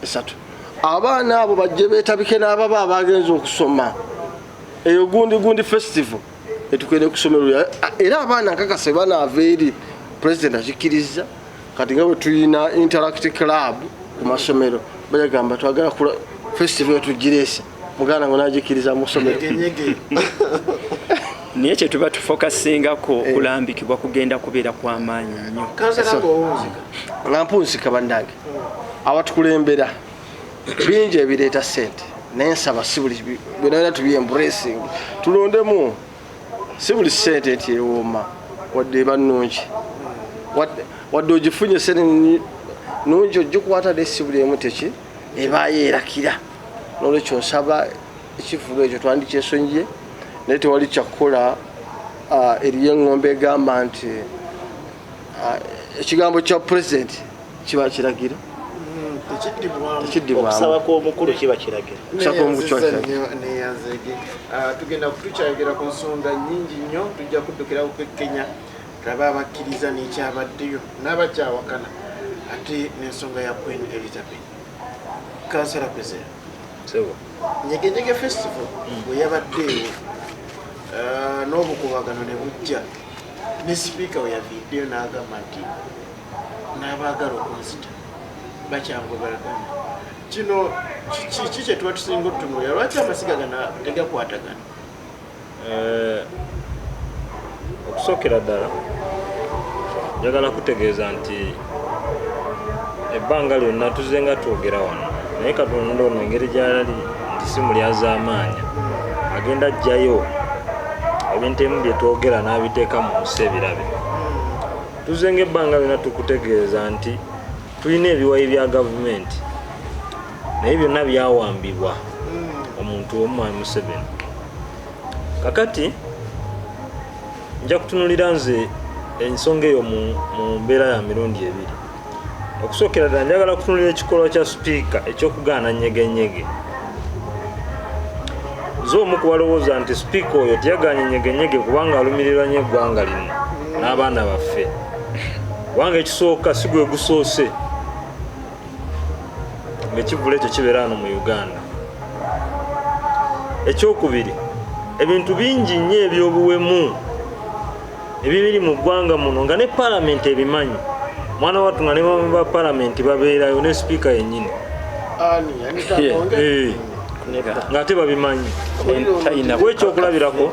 esatu abaana abo bajje beetabike n'ababa abagenza okusoma eyo gundi festival etukende kusomero era abaana nkakasa banaava eri president akikkiriza kati nga bwe tulina interact club ku masomero bagamba twagala festival etugirese muganda ngo nagikkiriza mu ssomero niye kye tuba tufokasingako kulambikibwa kugenda kubeera kw'amaanyi nnyo nga mpunsika bannange abatukulembera bingi ebireeta ssente naye nsaba si buli byonna tubyembracing tulondemu si buli ssente nti ewooma wadde eba nnungi wadde ogifunye sente nungi ogikwata naye si buli emu teki ebaayo erakira n'olwekyo nsaba ekivulo ekyo twandikyesonyiye naye tewali kyakukola eriyo eŋŋombe egamba nti ekigambo kya president kiba kiragira okusaba kw'omukulu kiba kiragira tugenda kutukyayogera ku nsonga nyingi nnyo tujja kuddukirawo ku Kenya tulabe abakkiriza n'ekyabaddeyo n'abakyawakana ate n'ensonga ya Queen Elizabeth kansala President Nyegenyege Festival bwe yabaddeewo n'obukubagano ne bujja ne sipiika we yaviiddeyo n'agamba nti n'abaagala okonsita bakyangu balagana kino kiki kye tuba tusinga otutunuulira lwaki amasiga gano tegakwatagana okusookera ddala njagala kutegeeza nti ebbanga lyonna tuzze nga twogera wano naye Katonda ono engeri gy'ali nti si mulyazaamaanya agenda ajjayo ebintu ebimu bye twogera n'abiteeka mu nsi ebirabe tuzze ng'ebbanga lyonna tukutegeeza nti tulina ebiwayi bya gavumenti naye byonna byawambibwa omuntu w'omwami Museveni kakati nja kutunulira nze ensonga eyo mu mbeera ya mirundi ebiri okusookera ddala njagala kutunulira ekikolwa kya sipiika ekyokugaana Nyegenyege z'omu ku balowooza nti sipiika oyo teyagaanye Nyegenyege kubanga alumirirwa nnyo eggwanga lino n'abaana baffe kubanga ekisooka si gwe gusoose ng'ekivvulu ekyo kibeera wano mu Uganda. Ekyokubiri ebintu bingi nnyo eby'obuwemu ebibiri mu ggwanga muno nga ne paalamenti ebimanyi mwana wattu nga ne ba paalamenti babeerayo ne sipiika yennyini ng'ate babimanyi ekyokulabirako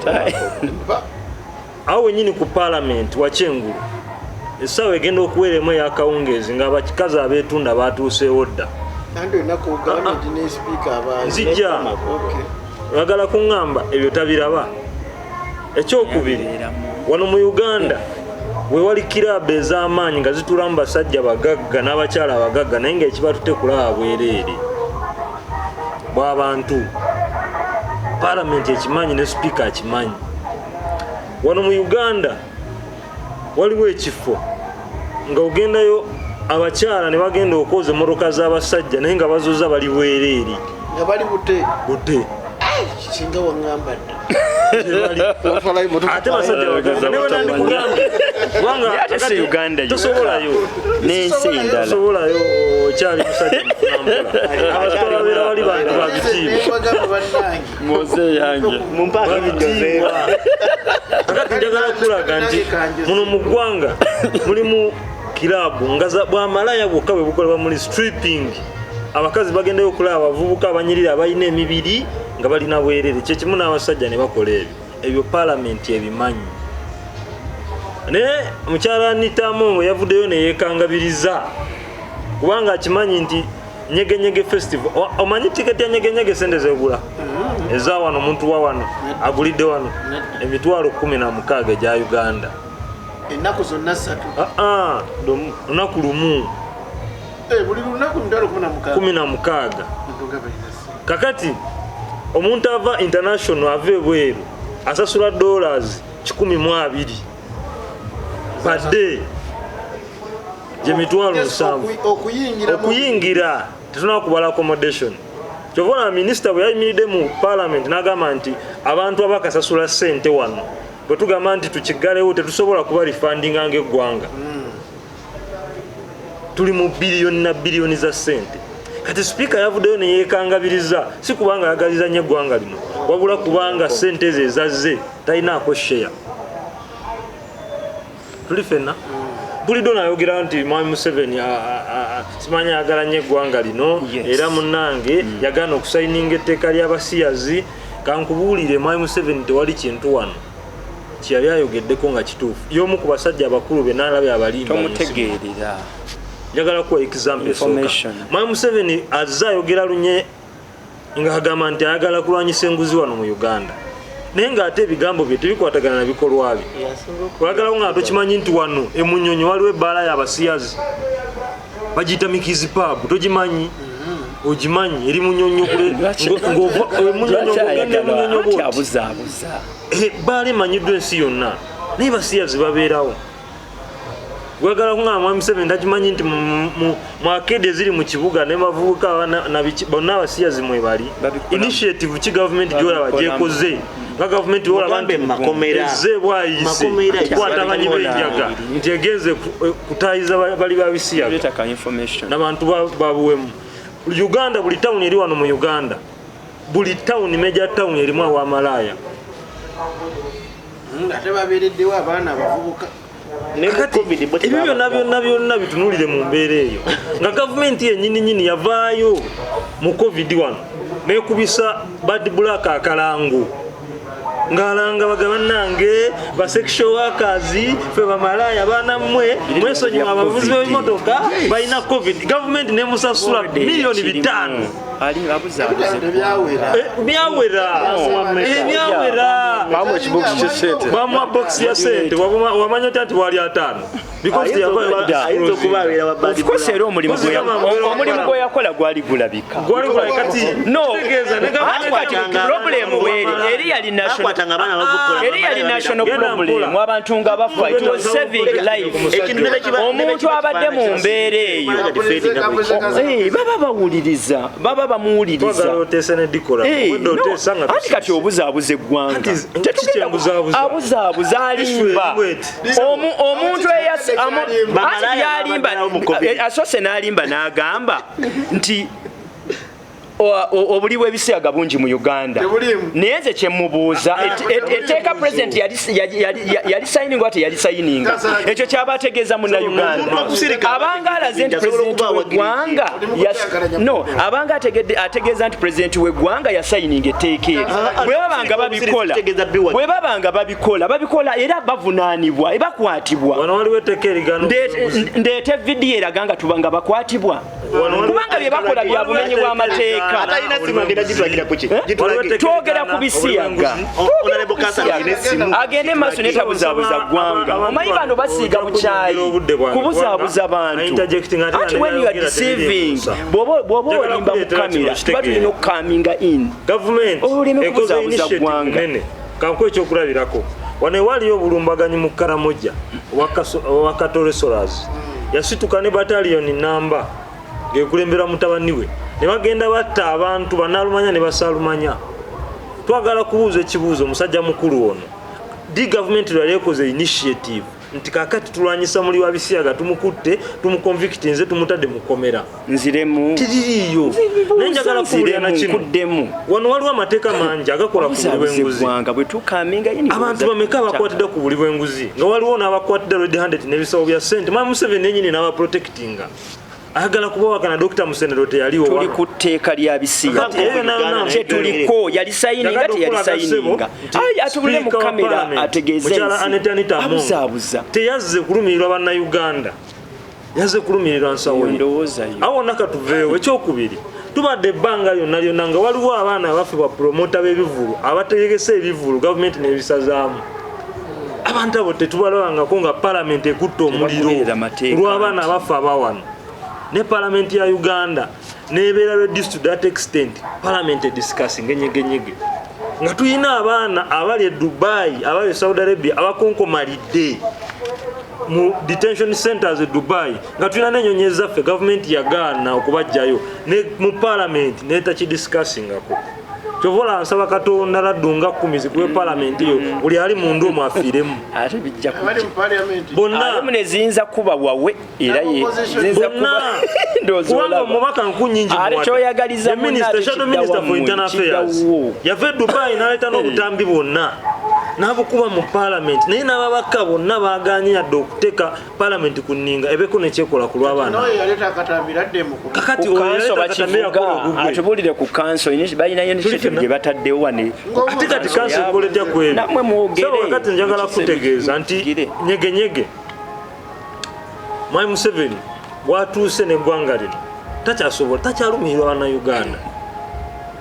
awo wennyini ku paalamenti wakyengulu essaawa egenda okuweeremu ey'akawungeezi ng'abakikazi abeetunda baatuuseewo dda nzijja oyagala kuŋŋamba ebyo tabiraba. Ekyokubiri wano mu Uganda we wali kiraba ez'amaanyi nga zitulamu basajja bagagga n'abakyala abagagga naye ng'ekibatute kulaba bwereere bw'abantu paalamenti ekimanyi ne sipiika akimanyi. Wano mu Uganda waliwo ekifo nga ogendayo abakyala ne bagenda okwoza emmotoka z'abasajja naye nga bazoza bali bwereere nga bali bute singa waŋŋamba ate basajja bagagga ne wenandi kugambye kubanga tosobolayo n'ensi endala tosobolayo okyali musajja mukulampola abasajja babeera bali bantu babitiibwa moze yange babitiibwa kakati njagala kulaga nti muno mu ggwanga mulimu kirabu nga bwamalaya bwokka bwe bukolebwa muli stripping abakazi bagendayo okulaba abavubuka abanyirira abalina emibiri nga balina bwerere kyekimu n'abasajja ne bakola ebyo paalamenti ebimanyi. Naye mukyala Anita Mongo yavuddeyo ne yeekangabiriza kubanga akimanyi nti Nyegenyege Festival omanyi tiketi ya Nyegenyege sente zegula eza wano omuntu wa wano agulidde wano $16,000 gya Uganda ennaku zonna 3 lunaku lumu buli lunaku $16,000 kakati omuntu ava international ave bweru asasula $120 per day gye $7,000 okuyingira tetuna kubala accommodation. Kyovona minisita bwe yayimiridde mu parliament n'agamba nti abantu abakasasula ssente wano bwe tugamba nti tukigalewo tetusobola kuba refundinga ng'eggwanga tuli mu biliyoni na biliyoni za ssente. Kati sipiika yavuddeyo ne yeekangabiriza si kubanga ayagaliza nnyo eggwanga lino wabula kubanga ssente ezo ezazze talinaako share. Tuli fenna bulido nayogera nti Mwami Museveni simanyi ayagala nnyo eggwanga lino era munnange yagaana okusayininga etteeka ly'abasiyazi. Kankubuulire Mwami Museveni tewali kintu wano kyeyali ayogeddeko nga kituufu y'omu ku basajja abakulu be n'alabye abalimba tomutegeerera. Njagala kuwa example esooka Mwami Museveni azze ayogera lunye nga agamba nti ayagala kulwanyisa enguzi wano mu Uganda naye ng'ate ebigambo bye tebikwatagana na bikolwa bye. Oyagalawo nga tokimanyi nti wano emunyonyo waliwo ebbaala y'abasiyazi bagiyita Mikizi Pub togimanyi ogimanyi eri munyonyo bbaala emanyiddwa ensi yonna naye basiyazi babeerawo. Wagala kunga Mwami Museveni ndakimanyi nti mu arcade eziri mu kibuga ne bavubuka bonna abasiyazi mwe bali initiative ki government gyolaba gyekoze nga government olaba nti makomera bwayise kwataganyi b'enjaga nti egenze kutayiza bali babisiyaga n'abantu babuwemu. Uganda buli town eri wano mu Uganda buli town major town erimu awamalaya ate babeereddewo abaana abavubuka ebyo byonna bitunulire mu mbeera eyo nga gavumenti yennyini yavaayo mu covid wano nekubisa bad black akalango ng'alanga bagamba nange ba sexual workers fe bamalaya baana mmwe mwesonyiwa abavuzi b'ebimotoka balina covid gavumenti nemusasula miliyoni 5 byawera bamwa box ya sente wamanya nti wali 5 because of course era omulimu gwe yakola gwali gulabika kati problem eri yali national problem abantu nga bafa it was saving life. Omuntu abadde mu mbeera eyo baba bawuliriza baba bamuwuliriza anti kati obuzaabuza eggwanga abuzaabuza alimba omuntu yalimba asose n'alimba n'agamba nti obuli bw'ebisiyaga bungi mu Uganda naye nze kyemubuuza etteeka president yali sayininga ate yali sayininga ekyo kyaba ategeeza munnauganda abanga alaze nti president w'eggwanga abanga ategeeza nti president w'eggwanga yasayininga etteeka eryo bwe babanga babikola era bavunaanibwa bakwatibwa ndeete vidiyo eraga nga tubanga bakwatibwa kubanga bye bakola bya bumenyi bw'amateeka atalina simu agenda gitwagira kuki twogera ku bisiyaga agende maaso netabuzaabuza ggwanga omanyi bano basiiga bukyayi kubuzaabuza bantu ati when you are deceiving bw'oba olimba mu kamera tuba tulina okukaminga in oleme kubuzaabuza ggwanga kanko ekyokulabirako wano waliyo obulumbaganyi mu Karamoja wa Katore Solas yasituka ne bataliyoni namba gekulembera mutabani we ne bagenda batta abantu banalumanya ne basalumanya twagala kubuuza ekibuuzo omusajja mukulu ono di government lwali ekoze initiative nti kakati tulwanyisa muli wa bisiyaga tumukutte tumuconvictinze tumutadde mukomera nziremu tiriyo nenjagala kuwulira na kino wano waliwo amateeka mangi agakola ku buli bw'enguzi abantu bameka bakwatidde ku buli bw'enguzi nga waliwo n'abakwatidde red handed n'ebisawo bya ssente mama Museveni yennyini n'abaprotectinga ayagala kubawakana Dr. Musenero teyaliwo tuli ku tteeka lya bisiyaga tuliko yali sayininga teyali sayininga atubule mu kamera ategeeze abuzaabuza teyazze kulumirirwa bannayuganda yazze kulumirirwa nsawo awo nakatuveewo ekyokubiri tubadde ebbanga lyonna nga waliwo abaana abaffe ba promota b'ebivulu abategese ebivulu gavumenti n'ebisazaamu abantu abo tetubalabangako nga palamenti ekutta omuliro olw'abaana abaffe abawano ne parliament ya Uganda nebeera reduced to that extent parliament discussing enyegenyege nga tuyina abaana abali Dubai abali Saudi Arabia abakonkomalidde mu detention centers e Dubai nga tuyina n'ennyonyi ezaffe government yagaana okubajjayo ne mu parliament netakidiscussingako kyovola nsaba Katonda laddunga 10 zikuwe parliament yo buli ali mundu omwo afiiremu ate bijja abali mu parliament bonna mune ziyinza kuba wawe era ye ziyinza kuba kubanga omubaka nkunyingi kyoyagaliza minister for internal affairs yave Dubai n'aleeta n'obutambi bwonna n'abukuba mu parliament naye n'ababaka bonna baaganye yadde okuteeka parliament ku nninga ebeko nekyekola ku lw'abaana kakati atubulire ku kanso balinayo n'ekiteefu gye bataddewo wane ate kati kanso ekoledya ku ebyo namwe mwogere kati njagala kutegeeza nti nyegenyege Mwai Museveni bwatuuse n'eggwanga lino takyasobola takyalumirirwa bannayuganda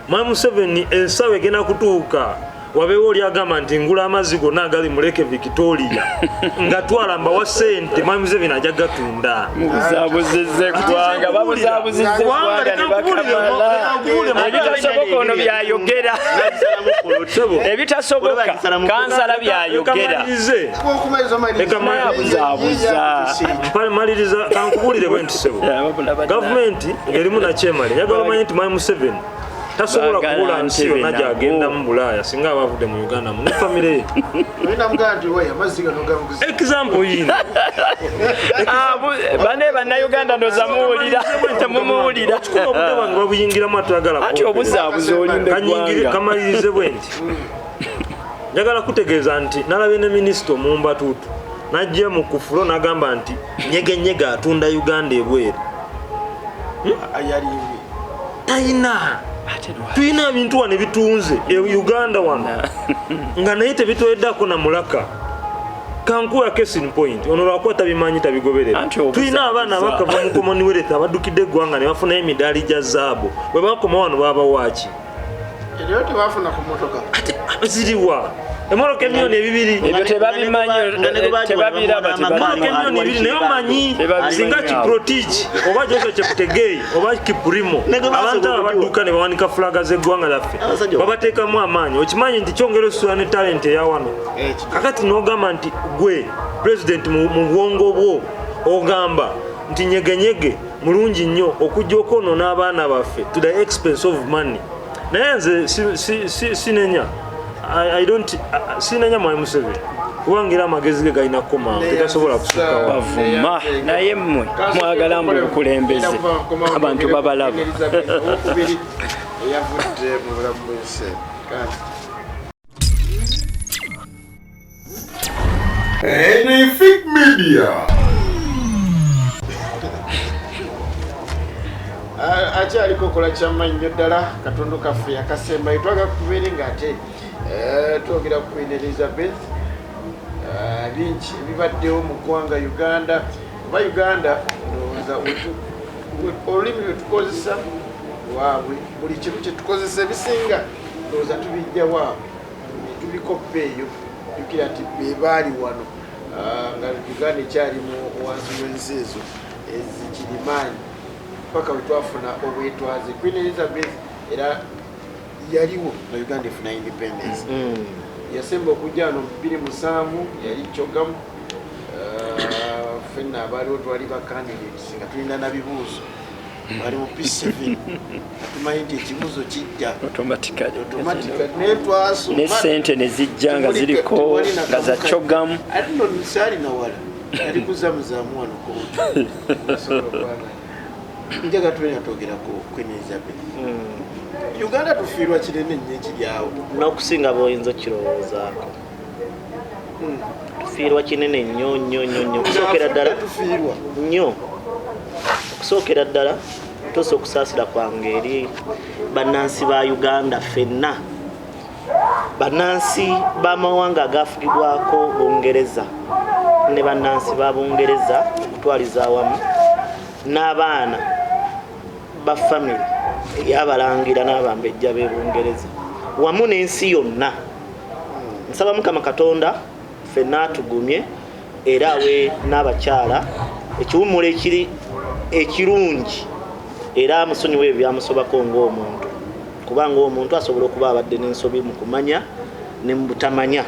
Mwai Museveni ensawo egenda kutuuka wabeewo oli agamba nti ngula amazzi gonna agali mu Lake Victoria nga twala mbawa ssente Mwai Museveni ajja gatunda babuzaabuzize ggwanga babuzaabuzize ggwanga ne bakamala ebitasoboka ono byayogera ebitasoboka kansala byayogera maliriza kankubulire bwe nti sebo gavumenti ng'erimu nakyemali njagala omanyi nti Mwai Museveni tasobola kubula nsi yonna gyagenda mu Bulaaya singa abavudde mu Uganda mu ne famire example yino bane bannayuganda ndoza muwulira temumuwulira obudde bwange babuyingiramu atagala ati obuzaabuza olimbe kanyingire kamalirize bwe nti njagala kutegeeza nti nalabye ne minisita omumbatuutu najja mu kufulo n'agamba nti nyegenyege atunda Uganda ebweru tayina tuyina ebintu wano ebitunze Uganda wano nga naye tebitweddako na mulaka kankuwa case in point ono lwakuba tabimanyi tabigoberera tuyina abaana abakava mu Commonwealth abaddukidde eggwanga ne bafuna emidaali gya zaabu bwe bakoma wano babawaaki ate ziriwa emoroka emiliyoni 2 ebyo tebabimanyi tebabiraba naye omanyi singa kiprotigi oba Joseph Cheptegei oba Kipurimo abantu abadduka ne bawanika fulaga z'eggwanga laffe babateekamu amaanyi okimanyi nti kyongera osusula ne talent eyawano kakati n'ogamba nti gwe president mu bwongo bwo ogamba nti nyegenyege mulungi nnyo okujja okwonoona abaana baffe to the expense of money naye nze sinenya I don't sinanya Mwai Museveni kubangira amagezi ge galina koma tetasobola kusuka bavuma naye mmwe mwagala mbu bukulembeze abantu babalaba yavudde mu bulamu bw'ensi Enyefik Media. akyaliko okola kyamaanyi nnyo ddala katundu kaffe akasembayo twaga kubeere ng'ate twogera ku Queen Elizabeth bingi ebibaddewo mu ggwanga Uganda oba Uganda ndowooza olulimi lwe tukozesa waabwe buli kintu kye tukozesa ebisinga ndowooza tubijja waabwe tubikoppa eyo jukira nti bebaali wano nga Uganda ekyali wansi w'ensi ezo ezikirimaanyi paka we twafuna obwetwaze Queen Elizabeth era yaliwo na Uganda efuna independence yasemba okujja wano 2007 yali kyogamu fenna abaaliwo twali ba candidates nga tulina na bibuuzo bali mu P7 tumanyi nti ekibuuzo kijja automatically naye twasoma ne ssente ne zijja nga ziriko nga za kyogamu ate nno nsaali nawala ali kuzamuzaamu wano njaga tulina twogera ku Queen Elizabeth Uganda tufiirwa kinene nnyo ekiri awo n'okusinga bw'oyinza okirowoozaako tufiirwa kinene nnyo okusookera ddala nnyo okusookera ddala tusobola okusaasira kwange eri bannansi ba Uganda ffenna bannansi b'amawanga agaafugibwako Bungereza ne bannansi ba Bungereza okutwaliza awamu n'abaana ba family ey'abalangira n'abambejja b'e Bungereza wamu n'ensi yonna nsaba Mukama Katonda ffenna atugumye era awe n'abakyala ekiwummulo ekirungi era amusonyiwe ebyamusobako ng'omuntu kubanga omuntu asobola okuba abadde n'ensobi mu kumanya ne mu butamanya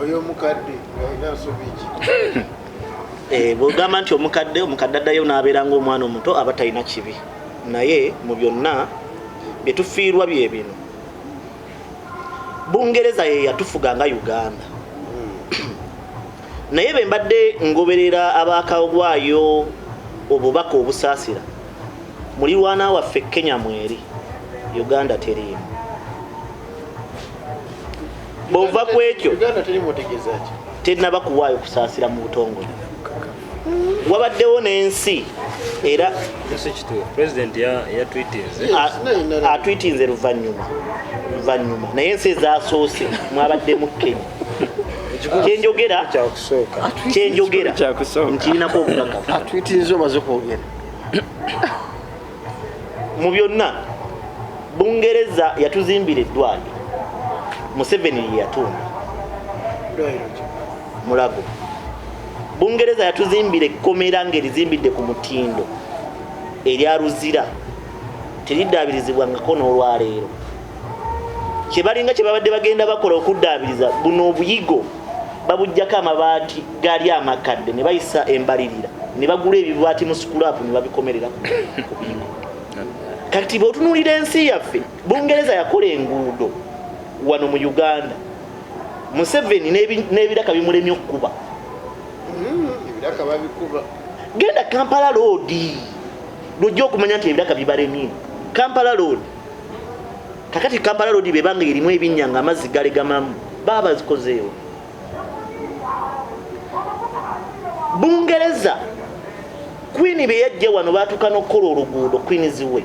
oyo omukadde alina nsobi ki bw'ogamba nti omukadde addayo n'abeera ng'omwana omuto aba talina kibi naye mu byonna bye tufiirwa bye bino Bungereza ye yatufuga nga Uganda naye be mbadde ngoberera abaakawaayo obubaka obusaasira mulirwana waffe Kenya mweri Uganda teriimu bw'ova ku ekyo tennaba kuwaayo kusaasira mu butongole wabaddewo n'ensi era President atwitinze luvannyuma naye ensi ezasoose mwabaddemu Kenya kyenjogera nkirinako obukakafu atwitinze omaze kwogera mu byonna Bungereza yatuzimbira eddwaliro Museveni ye yatunda Mulago Bungereza yatuzimbira ekkomera ng'erizimbidde ku mutindo erya Ruzira teriddabirizibwangako n'olwaleero kyebalinga kye babadde bagenda bakola okuddaabiriza buno obuyigo babujjako amabaati gaali amakadde ne bayisa embalirira ne bagula ebibaati mu sukulapu ne babikomerera ku buyigo kati bw'otunuulira ensi yaffe Bungereza yakola enguudo wano mu Uganda Museveni n'ebiraka bimulemye okkuba ebiraka babikuba genda Kampala Road lwojja okumanya nti ebiraka bibalemye Kampala Road kakati Kampala Road bebanga erimu ebinnya nga amazzi galegamamu baba bazikozeewo Bungereza Queen be yajja wano baatuka n'okukola oluguudo Queen ziwe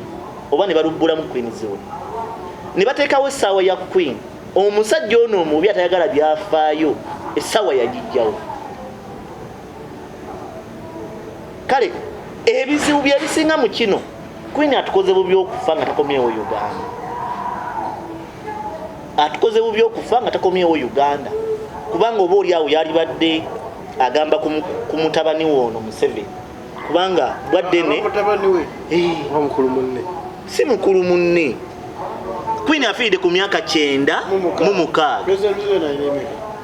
oba ne balubbulamu Queen ziwe ne bateekawo essaawa ya Queen omusajja ono omubi atayagala byafaayo essaawa yagijjawo kale ebizibu byebisinga mu kino Queen atukoze bubi okufa nga takomyewo Uganda kubanga oba oli awo yali badde agamba ku mutabani woono Museveni kubanga bwaddene si mukulu munne Queen afiiridde ku myaka 96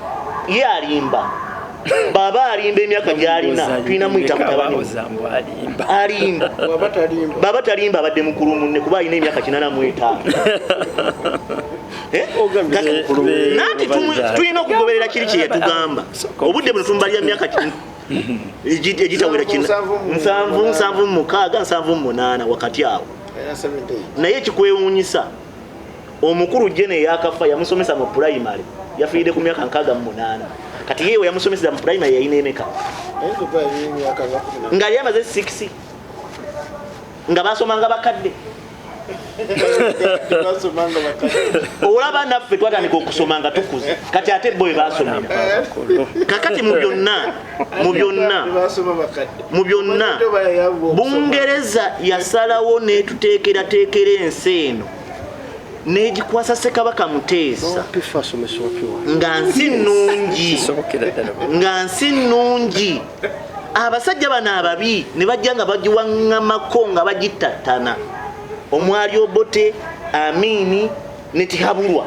ye alimba baba alimba emyaka gy'alina tulina muyita mutabani alimba baba talimba abadde mukulu munne kuba alina emyaka 85 nanti tulina okugoberera kiri kye yatugamba obudde buno tumbalira myaka egitawera 76 wakati awo naye kikwewuunyisa omukulu jene yakafa yamusomesa mu primary yafiide ku myaka 68 kati yewe yamusomesa mu primary yayina emeka nga yamaze 6 nga basomanga bakadde olaba naffe twatandika okusomanga tukuze kati ate boy basomera kakati mu byonna Bungereza yasalawo netuteekerateekera ensi eno negikwasa Ssekabaka Muteesa nga nsi nnungi abasajja bano ababi ne bajja nga bagiwaŋŋamako nga bagittattana omwali Obote Amini ne Tihabulwa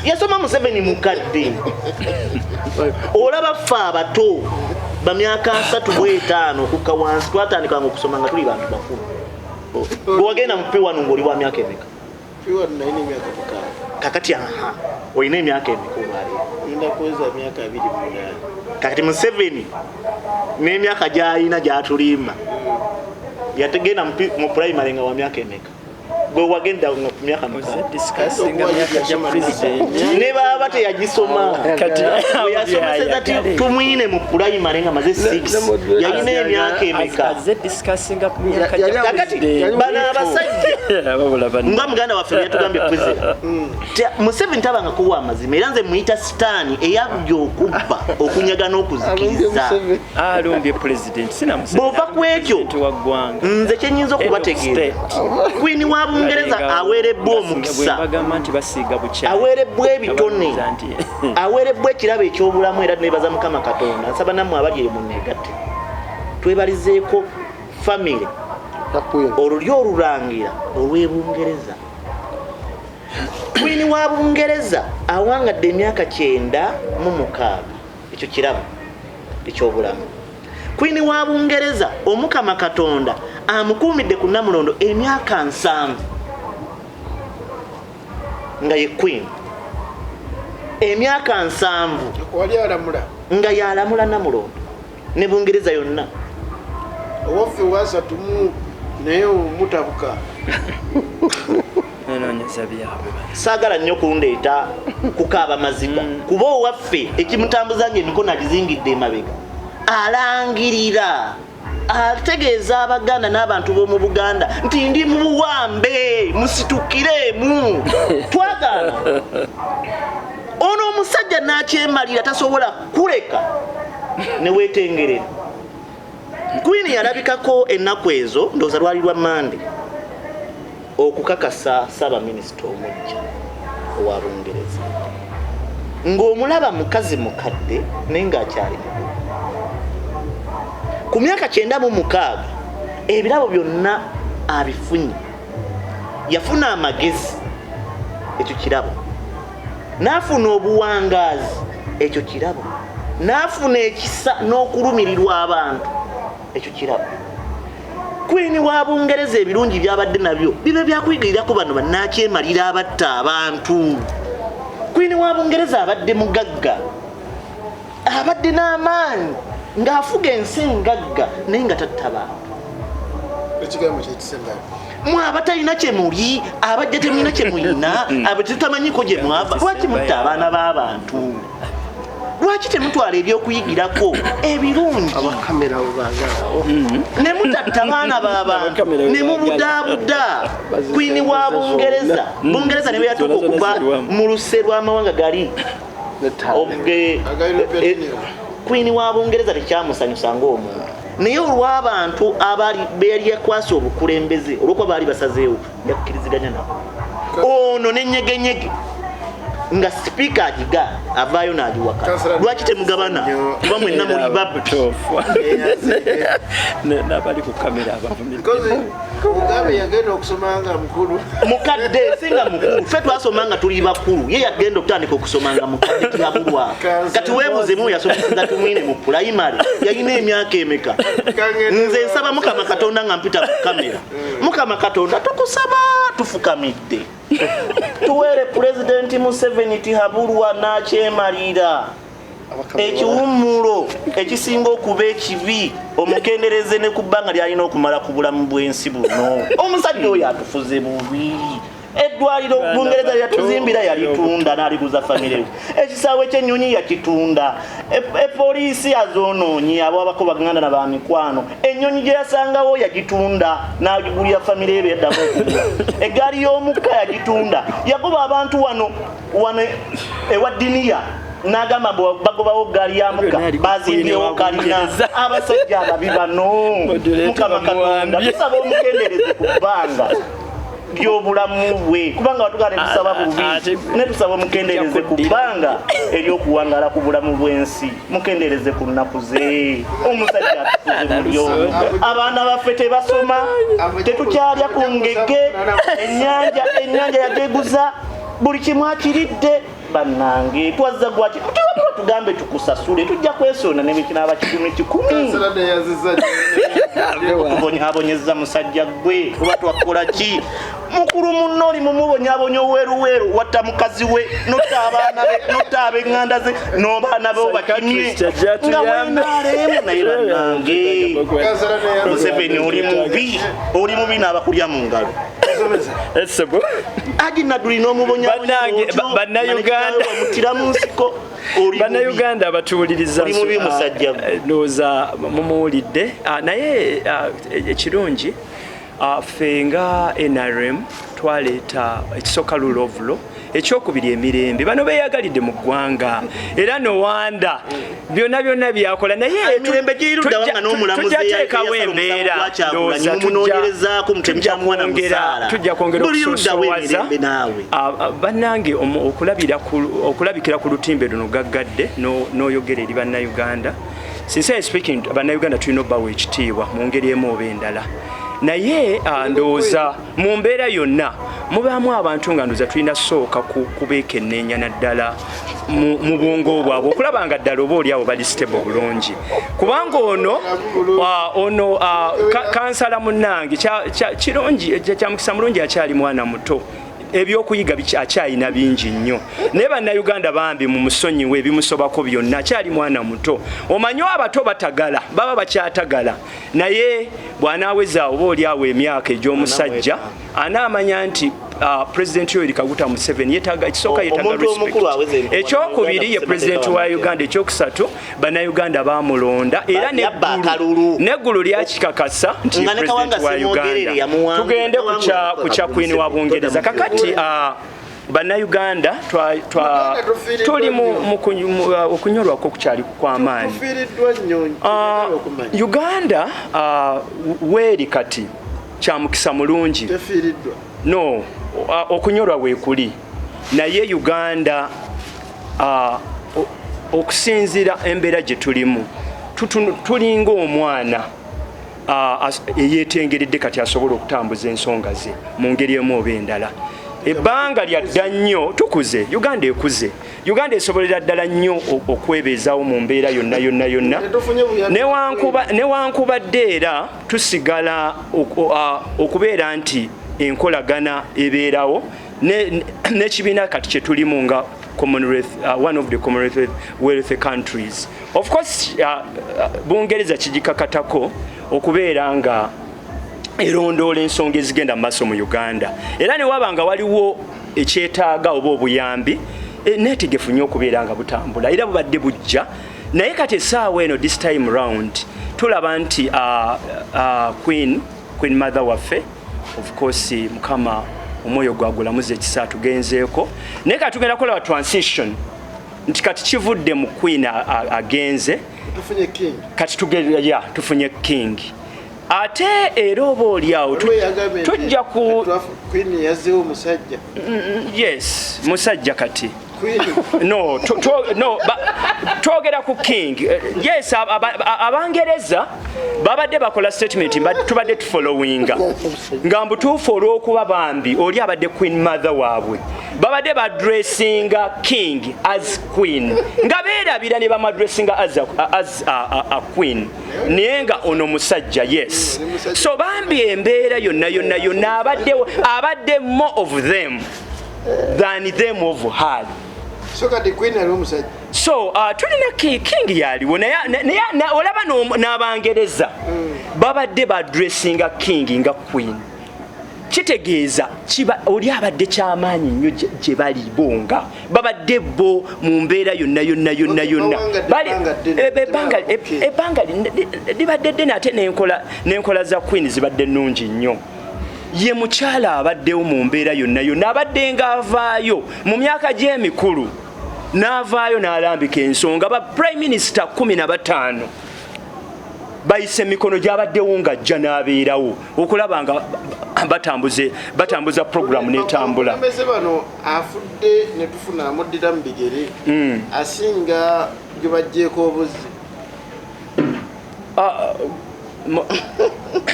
yasoma Museveni mukadde olaba ffe abato bamyaka 35 okukka wansi twatandikanga okusoma nga tuli bantu bakulu wagenda mupiwa ng'oli wa myaka emeka kakati olina emyaka emeka kakati Museveni n'emyaka gy'alina gy'atulimba yategenda mu primary nga wa myaka emeka gwe wagenda ku myaka ne baba teyagisoma yasomeseza tumwine mu primary nga maze 6 yalina emyaka emeka kakati bana abasajja nga muganda waffe yatugambye President Museveni tabanga kuwa amazima era nze muyita sitaani eyabujja okubba okunyaga n'okuzikiriza alumbye President sina Museveni bova ku ekyo nze kyenyinza okubategeera Queen wa Bungereza aweerebbwa omukisa aweerebbwa ebitone aweerebbwa ekirabo eky'obulamu era nebaza Mukama Katonda nsaba nammwe abali mu negatte twebalizeeko family olulyo olurangira olw'Ebungereza Queen wa Bungereza awangadde emyaka 96 ekyo kirabo eky'obulamu Queen wa Bungereza Omukama Katonda amukuumidde ku Namulondo emyaka 7 nga ye Queen emyaka 7 wali alamula nga yalamula Namulondo ne Bungereza yonna owaffe wasatumu naye omutabuka saagala nnyo kundeeta kukaaba maziga kuba owaffe ekimutambuzanga emikono agizingidde emabega alangirira ategeeza Abaganda n'abantu b'omu Buganda nti ndi mu buwambe musitukiremu twagana ono omusajja n'akyemalira tasobola kuleka ne weetengerera Queen yalabikako ennaku ezo ndowooza lwali lwa Mande okukakasa Ssaabaminisita omujja owa Bungereza ng'omulaba mukazi mukadde naye ng'akyali ku myaka 96 ebirabo byonna abifunye yafuna amagezi ekyo kirabo n'afuna obuwangaazi ekyo kirabo n'afuna ekisa n'okulumirirwa abantu ekyo kirabo Queen wa Bungereza ebirungi byabadde nabyo bibe byakuyigirirako bano bannakyemalira abatta abantu Queen wa Bungereza abadde mugagga abadde n'amaanyi ng'afuga ensi ngagga naye nga tatta bantu ekigambo kyekisemba abatalina kye muli abajja temulina kye mulina abatetamanyiko gye mwava lwaki mutta abaana b'abantu lwaki temutwala ebyokuyigirako ebirungi ne mutatta abaana b'abantu ne mubudaabuda Queen wa Bungereza ne bwe yatuuka okuva mu luse lw'amawanga gali Queen wa Bungereza tekyamusanyusa ng'omuntu naye olw'abantu abali beeri yakwasa obukulembeze olw'okuba baali basazeewo yakkiriziganya nabo ono n'Ennyegenyege nga sipiika agiga avaayo n'agiwaka lwaki temugabana kuba mwenna muli babbi n'abali ku kamera abavumira Mugabe yagenda okusoma nga mukulu mukadde singa mukulu ffe twasoma nga tuli bakulu ye yagenda okutandika okusoma nga mukadde Tihabulwa kati weebuuzemu yasomeseza tumwine mu primary yalina emyaka emeka nze nsaba Mukama Katonda nga mpita ku kamera Mukama Katonda tukusaba tufukamidde tuweere President Museveni Tihabulwa n'akyemalira ekiwummulo ekisinga okuba ekibi omukendereze ne ku bbanga lyalina okumala ku bulamu bw'ensi buno omusajja oyo atufuze bubi eddwaliro Bungereza yatuzimbira yalitunda n'aliguza famire ekisaawe ky'ennyonyi yakitunda epoliisi yazoonoonye abo abako baganda na bamikwano ennyonyi gye yasangawo yagitunda n'agigulira famire ebe yaddamu okulya eggaali y'omukka yagitunda yagoba abantu wano ewa diniya n'agamba bagobawo gaali ya mukka bazimbyewo kalina abasajja ababi bano Mukama Katonda tusaba omukendeereze ku bbanga ly'obulamu bwe kubanga watugane tusaba bubi ne tusaba omukendeereze ku bbanga ery'okuwangala ku bulamu bw'ensi mukendeereze ku nnaku ze omusajja atukuze mulyo abaana baffe tebasoma tetukyalya ku ngege ennyanja yageguza buli kimu akiridde bannange twazza gwaki tutiwabula tugambe tukusasule tujja kwesona nebikinaaba 10 abonyeza musajja gwe kuba twakola ki mukulu munno oli mumubonyabonya oweruweru watta mukazi we notta abaana be notta ab'eŋŋanda ze n'obaana be obakimye nga wenaalemu naye bannange Museveni oli mubi n'abakulya mu ngalo agina tulina Bannayuganda abatuwuliriza ndowooza mumuwulidde naye ekirungi ffe nga NRM twaleeta ekisooka rule of law ekyokubiri emirembe bano beeyagalidde mu ggwanga era nowanda byonna byakola naye tujjateekawo embeera tujja kwongera okusosowaza bannange okulabikira ku lutimbe luno gaggadde n'oyogera eri bannayuganda sincerely speaking bannayuganda tulina obbawa ekitiibwa mu ngeri emu oba endala naye ndowooza mu mbeera yonna mubaamu abantu nga ndowooza tulina sooka kubeekenneenya naddala mu bwongo bwabwe okulaba nga ddala oba oliawo bali stable bulungi kubanga ono kansala munnange kirungi kyamukisa mulungi akyali mwana muto ebyokuyiga akyalina bingi nnyo naye bannayuganda bambi mu musonyiwe ebimusobako byonna akyali mwana muto omanyiwo abato batagala baba bakyatagala naye bw'anaaweza oba oliawo emyaka egy'omusajja anaamanya nti President Yoweri Kaguta Museveni yetaaga ekisooka yetaaga respect ekyokubiri ye President wa Uganda ekyokusatu bannayuganda baamulonda era neggulu lyakikakasa nti President wa Uganda tugende ku kya Queen wa Bungereza kakati bannayuganda tuli okunyolwako kukyali kw'amaanyi Uganda weeri kati kyamukisa mulungi no okunyolwa weekuli naye Uganda okusinziira embeera gye tulimu tulinga omwana eyeetengeredde kati asobola okutambuza ensonga ze mu ngeri emu oba endala ebbanga lyadda nnyo tukuze Uganda ekuze Uganda esobolera ddala nnyo okwebeezaawo mu mbeera yonna newankubadde era tusigala okubeera nti enkolagana ebeerawo n'ekibiina kati kye tulimu nga one of the Commonwealth countries of course Bungereza kigikakatako okubeera nga erondoola ensonga ezigenda mu maaso mu Uganda era ne waba nga waliwo ekyetaaga oba obuyambi neetegefu nnyo okubeera nga butambula era bubadde bujja naye kati essaawa eno this time round tulaba nti Queen mother waffe of course Mukama omwoyo gwagulamuza ekisa tugenzeeko naye kati tugenda kukola transition nti kati kivudde mu Queen agenze kati tufunye king ate era oba oliawo tujja ku Queen yazzeewo musajja yes musajja kati no twogera ku king yes abangereza babadde bakola statement tubadde tufollowinga nga mbutuufu olw'okuba bambi oli abadde Queen mother waabwe babadde badressinga king as queen nga beerabira ne bamadressinga as a queen naye nga ono musajja yes so bambi embeera yonna abadde more of them than them of her so kati Queen ali omusajja so tulina king yaliwo naye olaba n'abangereza babadde badressinga king nga queen kitegeeza kiba oli abadde kyamaanyi nnyo gye bali bonga babadde bo mu mbeera yonna ebbanga libadde ddene ate n'enkola za Queen zibadde nnungi nnyo ye mukyala abaddewo mu mbeera yonna abadde ng'avaayo mu myaka gy'emikulu n'avaayo n'alambika ensonga ba Prime Minister 15 bayise emikono gy'abaddewo ng'ajja n'abeerawo okulaba nga batambuza programu n'etambula. Mbese bano afudde ne tufuna amuddira mu bigere asinga gye bajjeeko obuzi.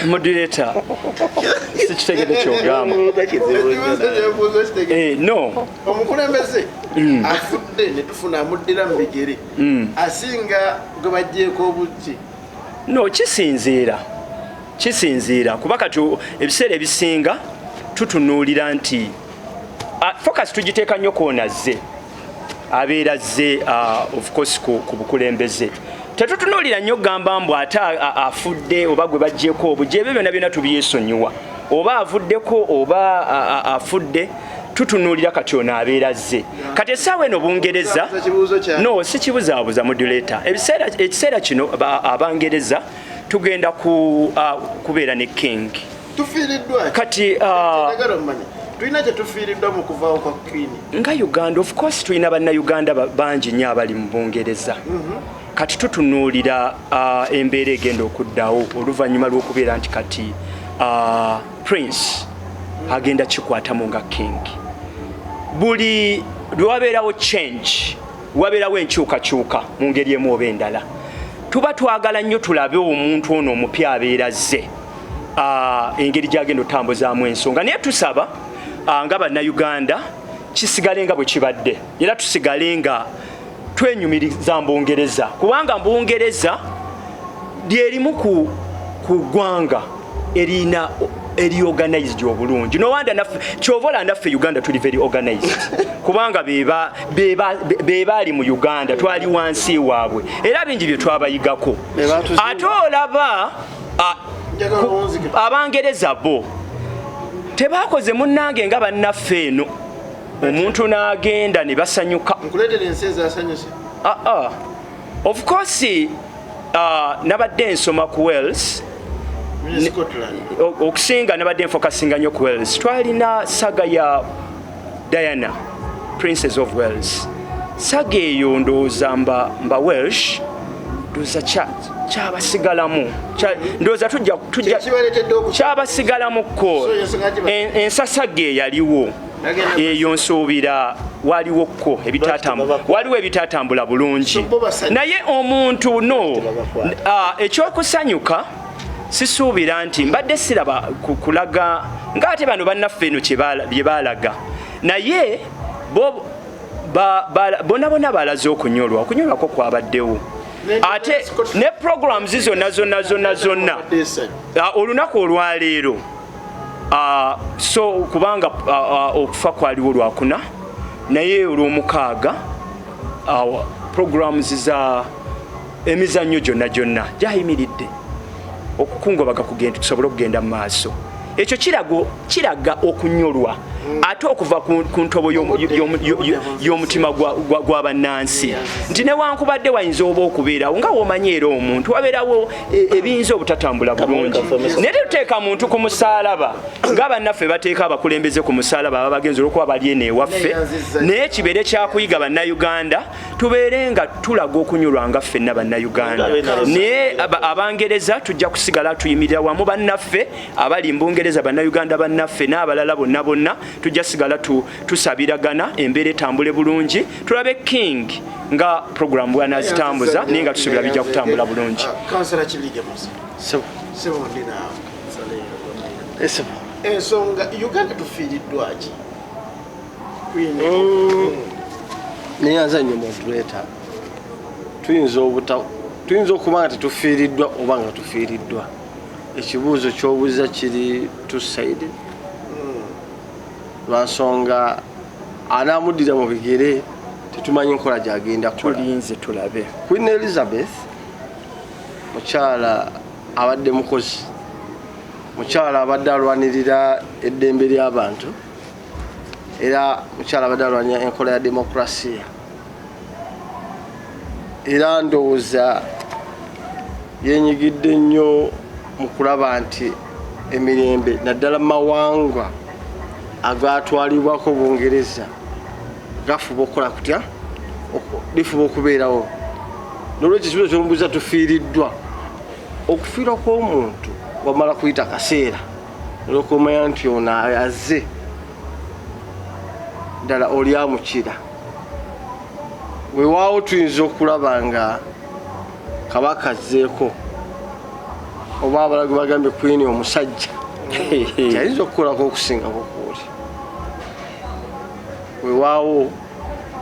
Moderator sikitegedde kyogamba. No omukulembeze afudde ne tufuna amuddira mu bigere asinga gwe bajjeeko obuzi. No kisinziira kuba kati ebiseera ebisinga tutunuulira nti focus tugiteeka nnyo kwonazze abeera zze of course ku bukulembeze tetutunuulira nnyo gamba mbu ate afudde oba gwe bajjeeko obujje ebyo byonna tubyesonyiwa oba avuddeko oba afudde tutunuulira kati ono abeera zze kati essaawa eno Bungereza no si kibuzaabuza modulator ekiseera kino Abangereza tugenda kubeera ne King tufiiriddwa kati tulina kye tufiiriddwa mu kuvaawo kwa Queen nga Uganda of course tulina bannayuganda bangi nnyo abali mu Bungereza kati tutunuulira embeera egenda okuddawo oluvannyuma lw'okubeera nti kati Prince agenda kikwatamu nga King buli lwabeerawo change wabeerawo enkyukakyuka mu ngeri emu oba endala tuba twagala nnyo tulabe omuntu ono omupya abeera zze engeri gy'agenda otambuzaamu ensonga naye tusaba nga bannayuganda kisigale nga bwe kibadde era tusigale nga twenyumiriza Mbungereza kubanga Mbungereza lyerimu ku ggwanga erina organized obulungi no wanda naffe kyovola naffe Uganda tuli very organized kubanga bebaali mu Uganda twali wansi waabwe era bingi bye twabayigako ate olaba Abangereza bo tebakoze munnange nga bannaffe eno omuntu n'agenda ne basanyuka of course nabadde nsoma ku Wales okusinga nabadde nfokasinga nnyo ku Wales twalina saga ya Diana Princess of Wales saga eyo ndowooza mba Welsh ndowooza kyabasigalamu ndowooza tujja kyabasigalamuko ensasaga eyaliwo eyo nsuubira waliwo ebitatambula bulungi naye omuntu no ekyokusanyuka sisuubira nti mbadde siraba kulaga ng'ate bano bannaffe eno bye baalaga naye bonna balaze okunyolwako kwabaddewo ate ne programs zonna olunaku olwaleero so kubanga okufa kwaliwo Lwakuna naye olw'omukaaga programs za emizannyo gyonna gyayimiridde okukungobaga tusobole okugenda mu maaso ekyo kiraga okunyolwa ate okuva ku ntobo y'omutima gw'abannansi nti newankubadde wayinza oba okubeerawo nga womanyi era omuntu wabeerawo ebiyinza obutatambula bulungi naye tetuteeka muntu ku musaalaba nga bannaffe bateeka abakulembeze ku musaalaba aba bagenzi olwokuba bali eno ewaffe naye kibeere kyakuyiga bannayuganda tubeere nga tulaga okunyolwa nga ffenna bannayuganda naye Abangereza tujja kusigala tuyimirira wamu bannaffe abali Mbungereza bannayuganda bannaffe n'abalala bonna tujja sigala tusabiragana embeera etambule bulungi tulabe King nga program bwanazitambuza naye nga tusuubira bijja kutambula bulungi. Ensonga Uganda tufiiriddwa ki? Neyanza nnyo moderator tuyinza okuba nga tetufiiriddwa oba nga tufiiriddwa ekibuuzo ky'obuuza kiri two-sided lwansonga anaamuddira mu bigere tetumanyi nkola gyagenda tulinze tulabe Queen Elizabeth mukyala abadde mukozi mukyala abadde alwanirira eddembe ly'abantu era mukyala abadde alwanirira enkola ya demokrasiya era ndowooza yenyigidde nnyo mu kulaba nti emirembe naddala mu mawanga agatwalibwako Bungereza gafuba okukola kutya lifuba okubeerawo nolwekyo ekibuzo kyomubuuza tufiiriddwa okufiirwa kw'omuntu wamala kuyita kaseera olwokumanya nti ono azze ddala oli amukira weewaawo tuyinza okulaba nga kabaka azzeeko oba abalagi bagambye kwini omusajja ayinza okukolako okusingako kuuli weewaawo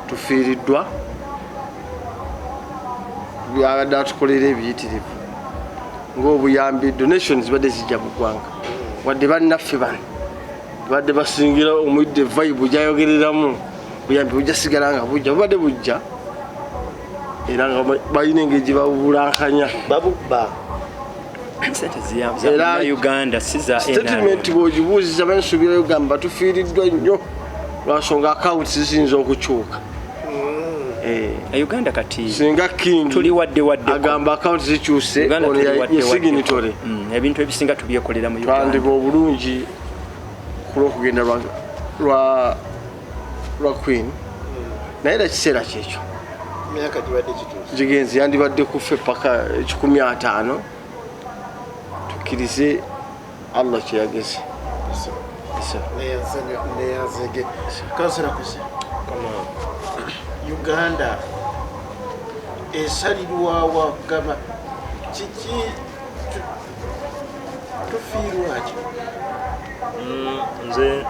tufiiriddwa byabadde atukolera ebiyitirivu ng'obuyambi donations zibadde zijja mu ggwanga wadde bannaffe bano badde basingira omwidde vibe gyayogereramu buyambi bujja sigala nga bujja bubadde bujja era nga balina engeri gye babubulankanya babubba era Uganda siza statement bw'ogibuuziza bansuubira Uganda batufiiriddwa nnyo lwansonga accounts ziyinza okukyuka Uganda kati singa king tuli wadde agamba accounts zikyuse ono ye signatory ebintu ebisinga tubyekolera mu Uganda twandiba obulungi kulw'okugenda lwa queen naye era kiseera kyekyo myaka gibadde kituuse gigenzi yandibadde kufe paka 15 tukkirize Allah kyeyageze neyazege kansera kuse Uganda esalirwawa gaba kiki tufiirwaki nze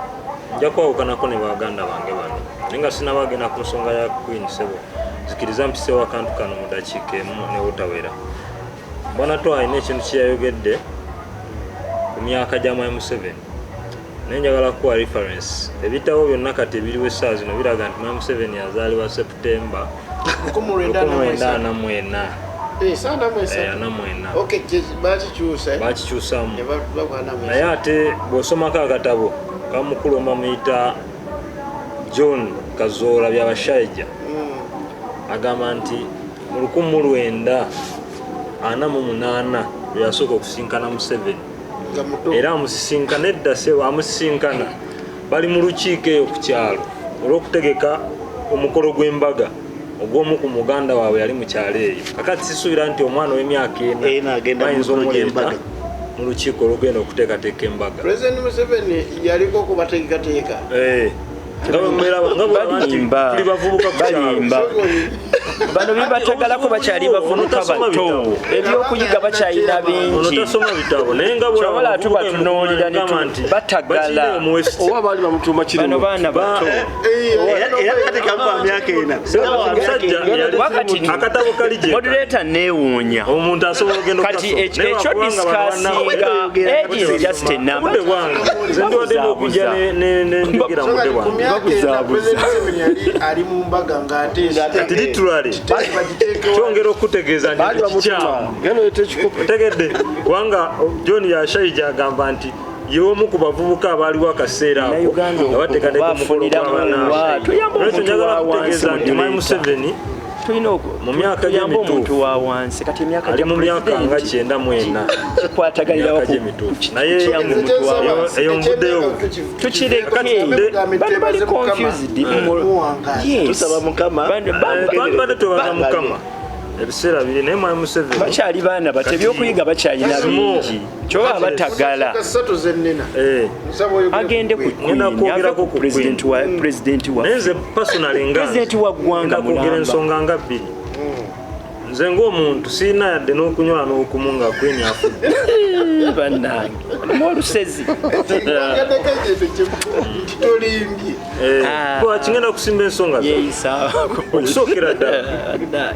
nja kwawukanako ne baganda bange bano naye nga sinabagenda ku nsonga ya Queen Sebo zikiriza mpisewo akantu kano mu dakiika emu newutawera mbona to alina ekintu kyeyayogedde ku myaka gya Museveni naye njagala kuwa reference ebitabo byonna kati ebiriwo essaawa zino biraga nti Museveni yazaalibwa Septemba 1994 bakikyusamu naye ate bw'osomako akatabo kamukulu omamuyita John Kazola byabashaija agamba nti mu 1948 yasooka okusinkana Museveni era amusisinkana edda sewa amusisinkana bali mu lukiiko eyo ku kyalo olw'okutegeka omukolo gw'embaga ogw'omu ku muganda waabwe yali mu kyalo eyo kakati sisuubira nti omwana w'emyaka ena bayinza omuleeta mu lukiiko olugenda okuteekateeka embaga President Museveni yaliko okubateekateeka tuli bavubuka balimba bano bibatagalako bakyali bavubuka bato ebyokuyiga bakyalina bingi kyobola tubatunuulira batagala oba baali bamutuuma bano baana bato era kati kamuba myaka ena wakati akatabo kali gye moderator neewuunya omuntu asobola ogenda kati ekyo discussinga age is just a number nze ndiwadde n'okujja nenjogera mudde bwange ali mu mbaga ng'ateesa literally kyongera okutegeeza nti kikyamu otegedde kubanga John Yashaija agamba nti y'omu ku bavubuka abaaliwo akaseera ako nga bateekateeka omukolo gw'abaana lwekyo njagala kutegeeza nti Museveni mu myaka gy'emituufu ali mu myaka nga 94 naye eyo nvuddeyo bano bali confused tusaba mukama twandibadde twebaza mukama ebiseera biri naye Museveni bakyali baana bato ebyokuyiga bakyalina bingi kyoba batagala agende ku president wa nze personally wa ggwanga kwogera ensonga nga bbiri nze ng'omuntu siina yadde n'okunywa n'okumu nga Queen afudde bannange olusezi kingenda kusimba ensonga okusookera ddala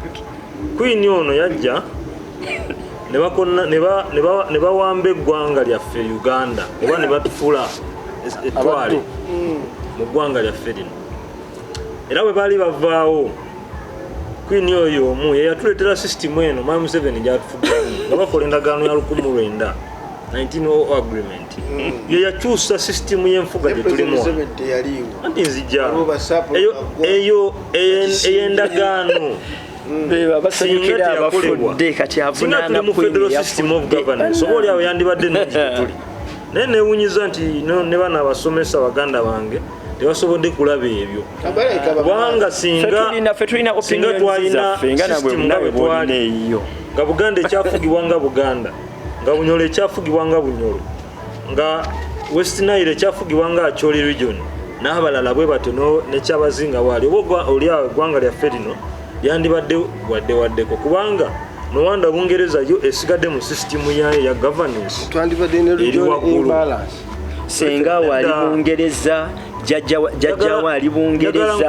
Queen ono yajja ne bawamba eggwanga lyaffe Uganda oba ne batufuula ettwale mu ggwanga lyaffe lino era bwe baali bavaawo Queen oyo omu yeyatuleetera system eno Museveni gyatufuddamu nga bakola endagaano ya 1900 1900 agreement ye yakyusa system y'enfuga gye tulimu anti nzija eyo eyendagaano beba basanyukira abafudde kati avunaana mu federal system of governance oba oli awo yandibadde nogituli naye neewunyiza nti ne bana abasomesa baganda bange tebasobodde kulaba ebyo kubanga singa twalina system nga bwe twali nga buganda ekyafugibwa nga buganda nga bunyolo ekyafugibwa nga bunyolo nga west nile ekyafugibwa nga acholi region n'abalala bwe batyo nekyabazinga waali oba oli awo eggwanga lyaffe lino yandibadde waddeko kubanga nowanda bungereza yo esigadde mu system yayo ya governance eri waggulu senga wali bungereza jajja wali bungereza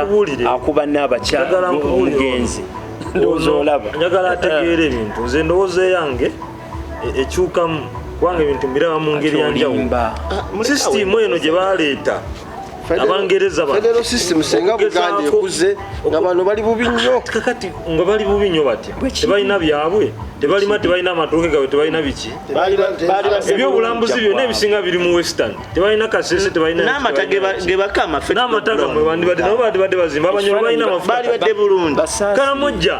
akuba n'abakyala omugenzi njagala ategeera ebintu nze ndowooza yange ekyukamu kubanga ebintu mbiraba mu ngeri yanjawulo sisitimu eno gye baleeta abangereza federal system senga buganda ekuze nga bano bali bubi nnyo kakati nga bali bubi nnyo batya tebalina byabwe tebalina amatooke gaabwe tebalina biki ebyobulambuzi byonna ebisinga biri mu western tebalina kasese n'amata gebakama n'amataga mwe bandibadde nabo bandibadde bazimba abanyolo balina balibadde bulungi kalamojja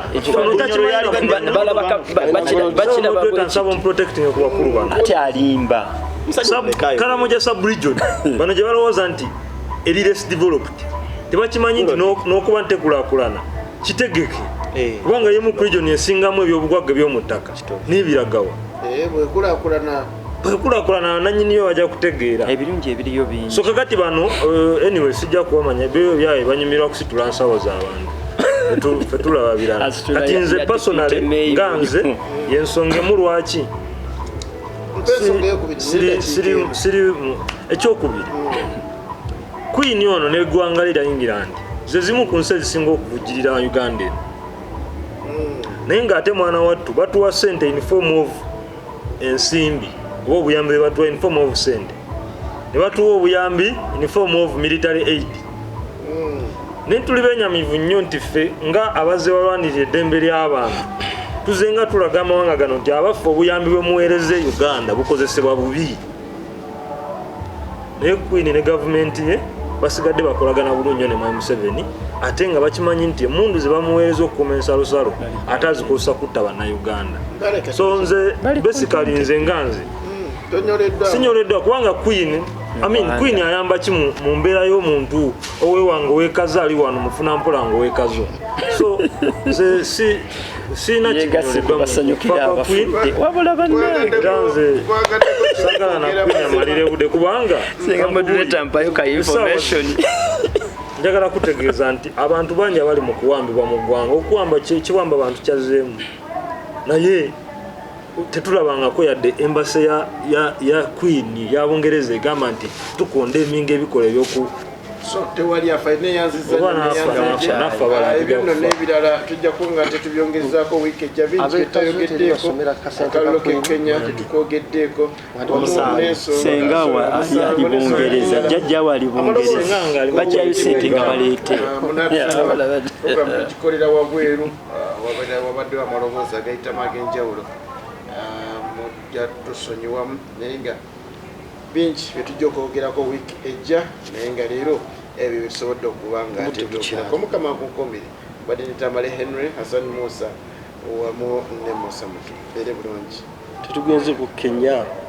nsaba omuprotecting ku bakulu bano ati alimba kalamojja sub-region bano gye balowooza nti eri less developed tebakimanyi nti n'okuba ntekulaakulana kitegeke kubanga yemu region esingamu ebyobugwagga by'omu ttaka n'ebiragawa bwekulaakulana nanyiniyo bajja kutegeera ebirungi ebiriyo bingi so kakati bano anyway sijja kubamanya ebyo byayo banyumirwa kusitula nsawo z'abantu ffe tulaba birala kati nze personally nga nze yensonga emu lwaki ekyokubiri Queen ono n'eggwanga lya England ze zimu ku nsi ezisinga okuvujjirira Uganda eno naye ng'ate mwana wattu batuwa ssente in form of ensimbi oba obuyambi bwe batuwa in form of ssente ne batuwa obuyambi in form of military aid naye tuli benyamivu nnyo nti ffe nga abazze balwanirira eddembe ly'abantu tuze nga tulaga amawanga gano nti abaffe obuyambi bwe muweereza Uganda bukozesebwa bubi naye Queen ne gavumenti ye basigadde bakolagana bulungi nnyo ne Mwami Museveni ate nga bakimanyi nti emmundu ze bamuweereza okukuuma ensalosalo ate azikosa kutta bannayuganda so nze basically nze nga nze sinyoleddwa kubanga Queen ayamba ki mu mbeera y'omuntu oweewange oweekaze ali wano mufuna mpola nga oweekazo so nze sina basanyukira wabula bannanze sagala na Queen amalire budde kubanga senga moderator mpayo ka information njagala kutegeeza nti abantu bangi abali mu kuwambibwa mu ggwanga okuwamba kiwamba abantu kyazeemu naye tetulabangako yadde embase ya Queen ya Bungereza egamba nti tukonda eminga ebikola ebyoku so tewali afaine yanziza ebyo n'ebirala tujja kunga tetubyongezaako wiiki ejja bingi tetayogeddeeko akalulu k'Kenya tetukogeddeeko senga ali Bungereza jjajja wali Bungereza bakyayusente nga baleete tukikolera wabweru wabadde amaloboozi agayitamu ag'enjawulo mujja tusonyiwamu naye nga bingi byetujja okwogerako wiiki ejja naye nga leero ebyo bisobodde okuba nga tebyogerako mukama nkunkomere badde netamale Henry Hassan Musa wamu ne Musa Mutu bere bulungi tetugenze ku Kenya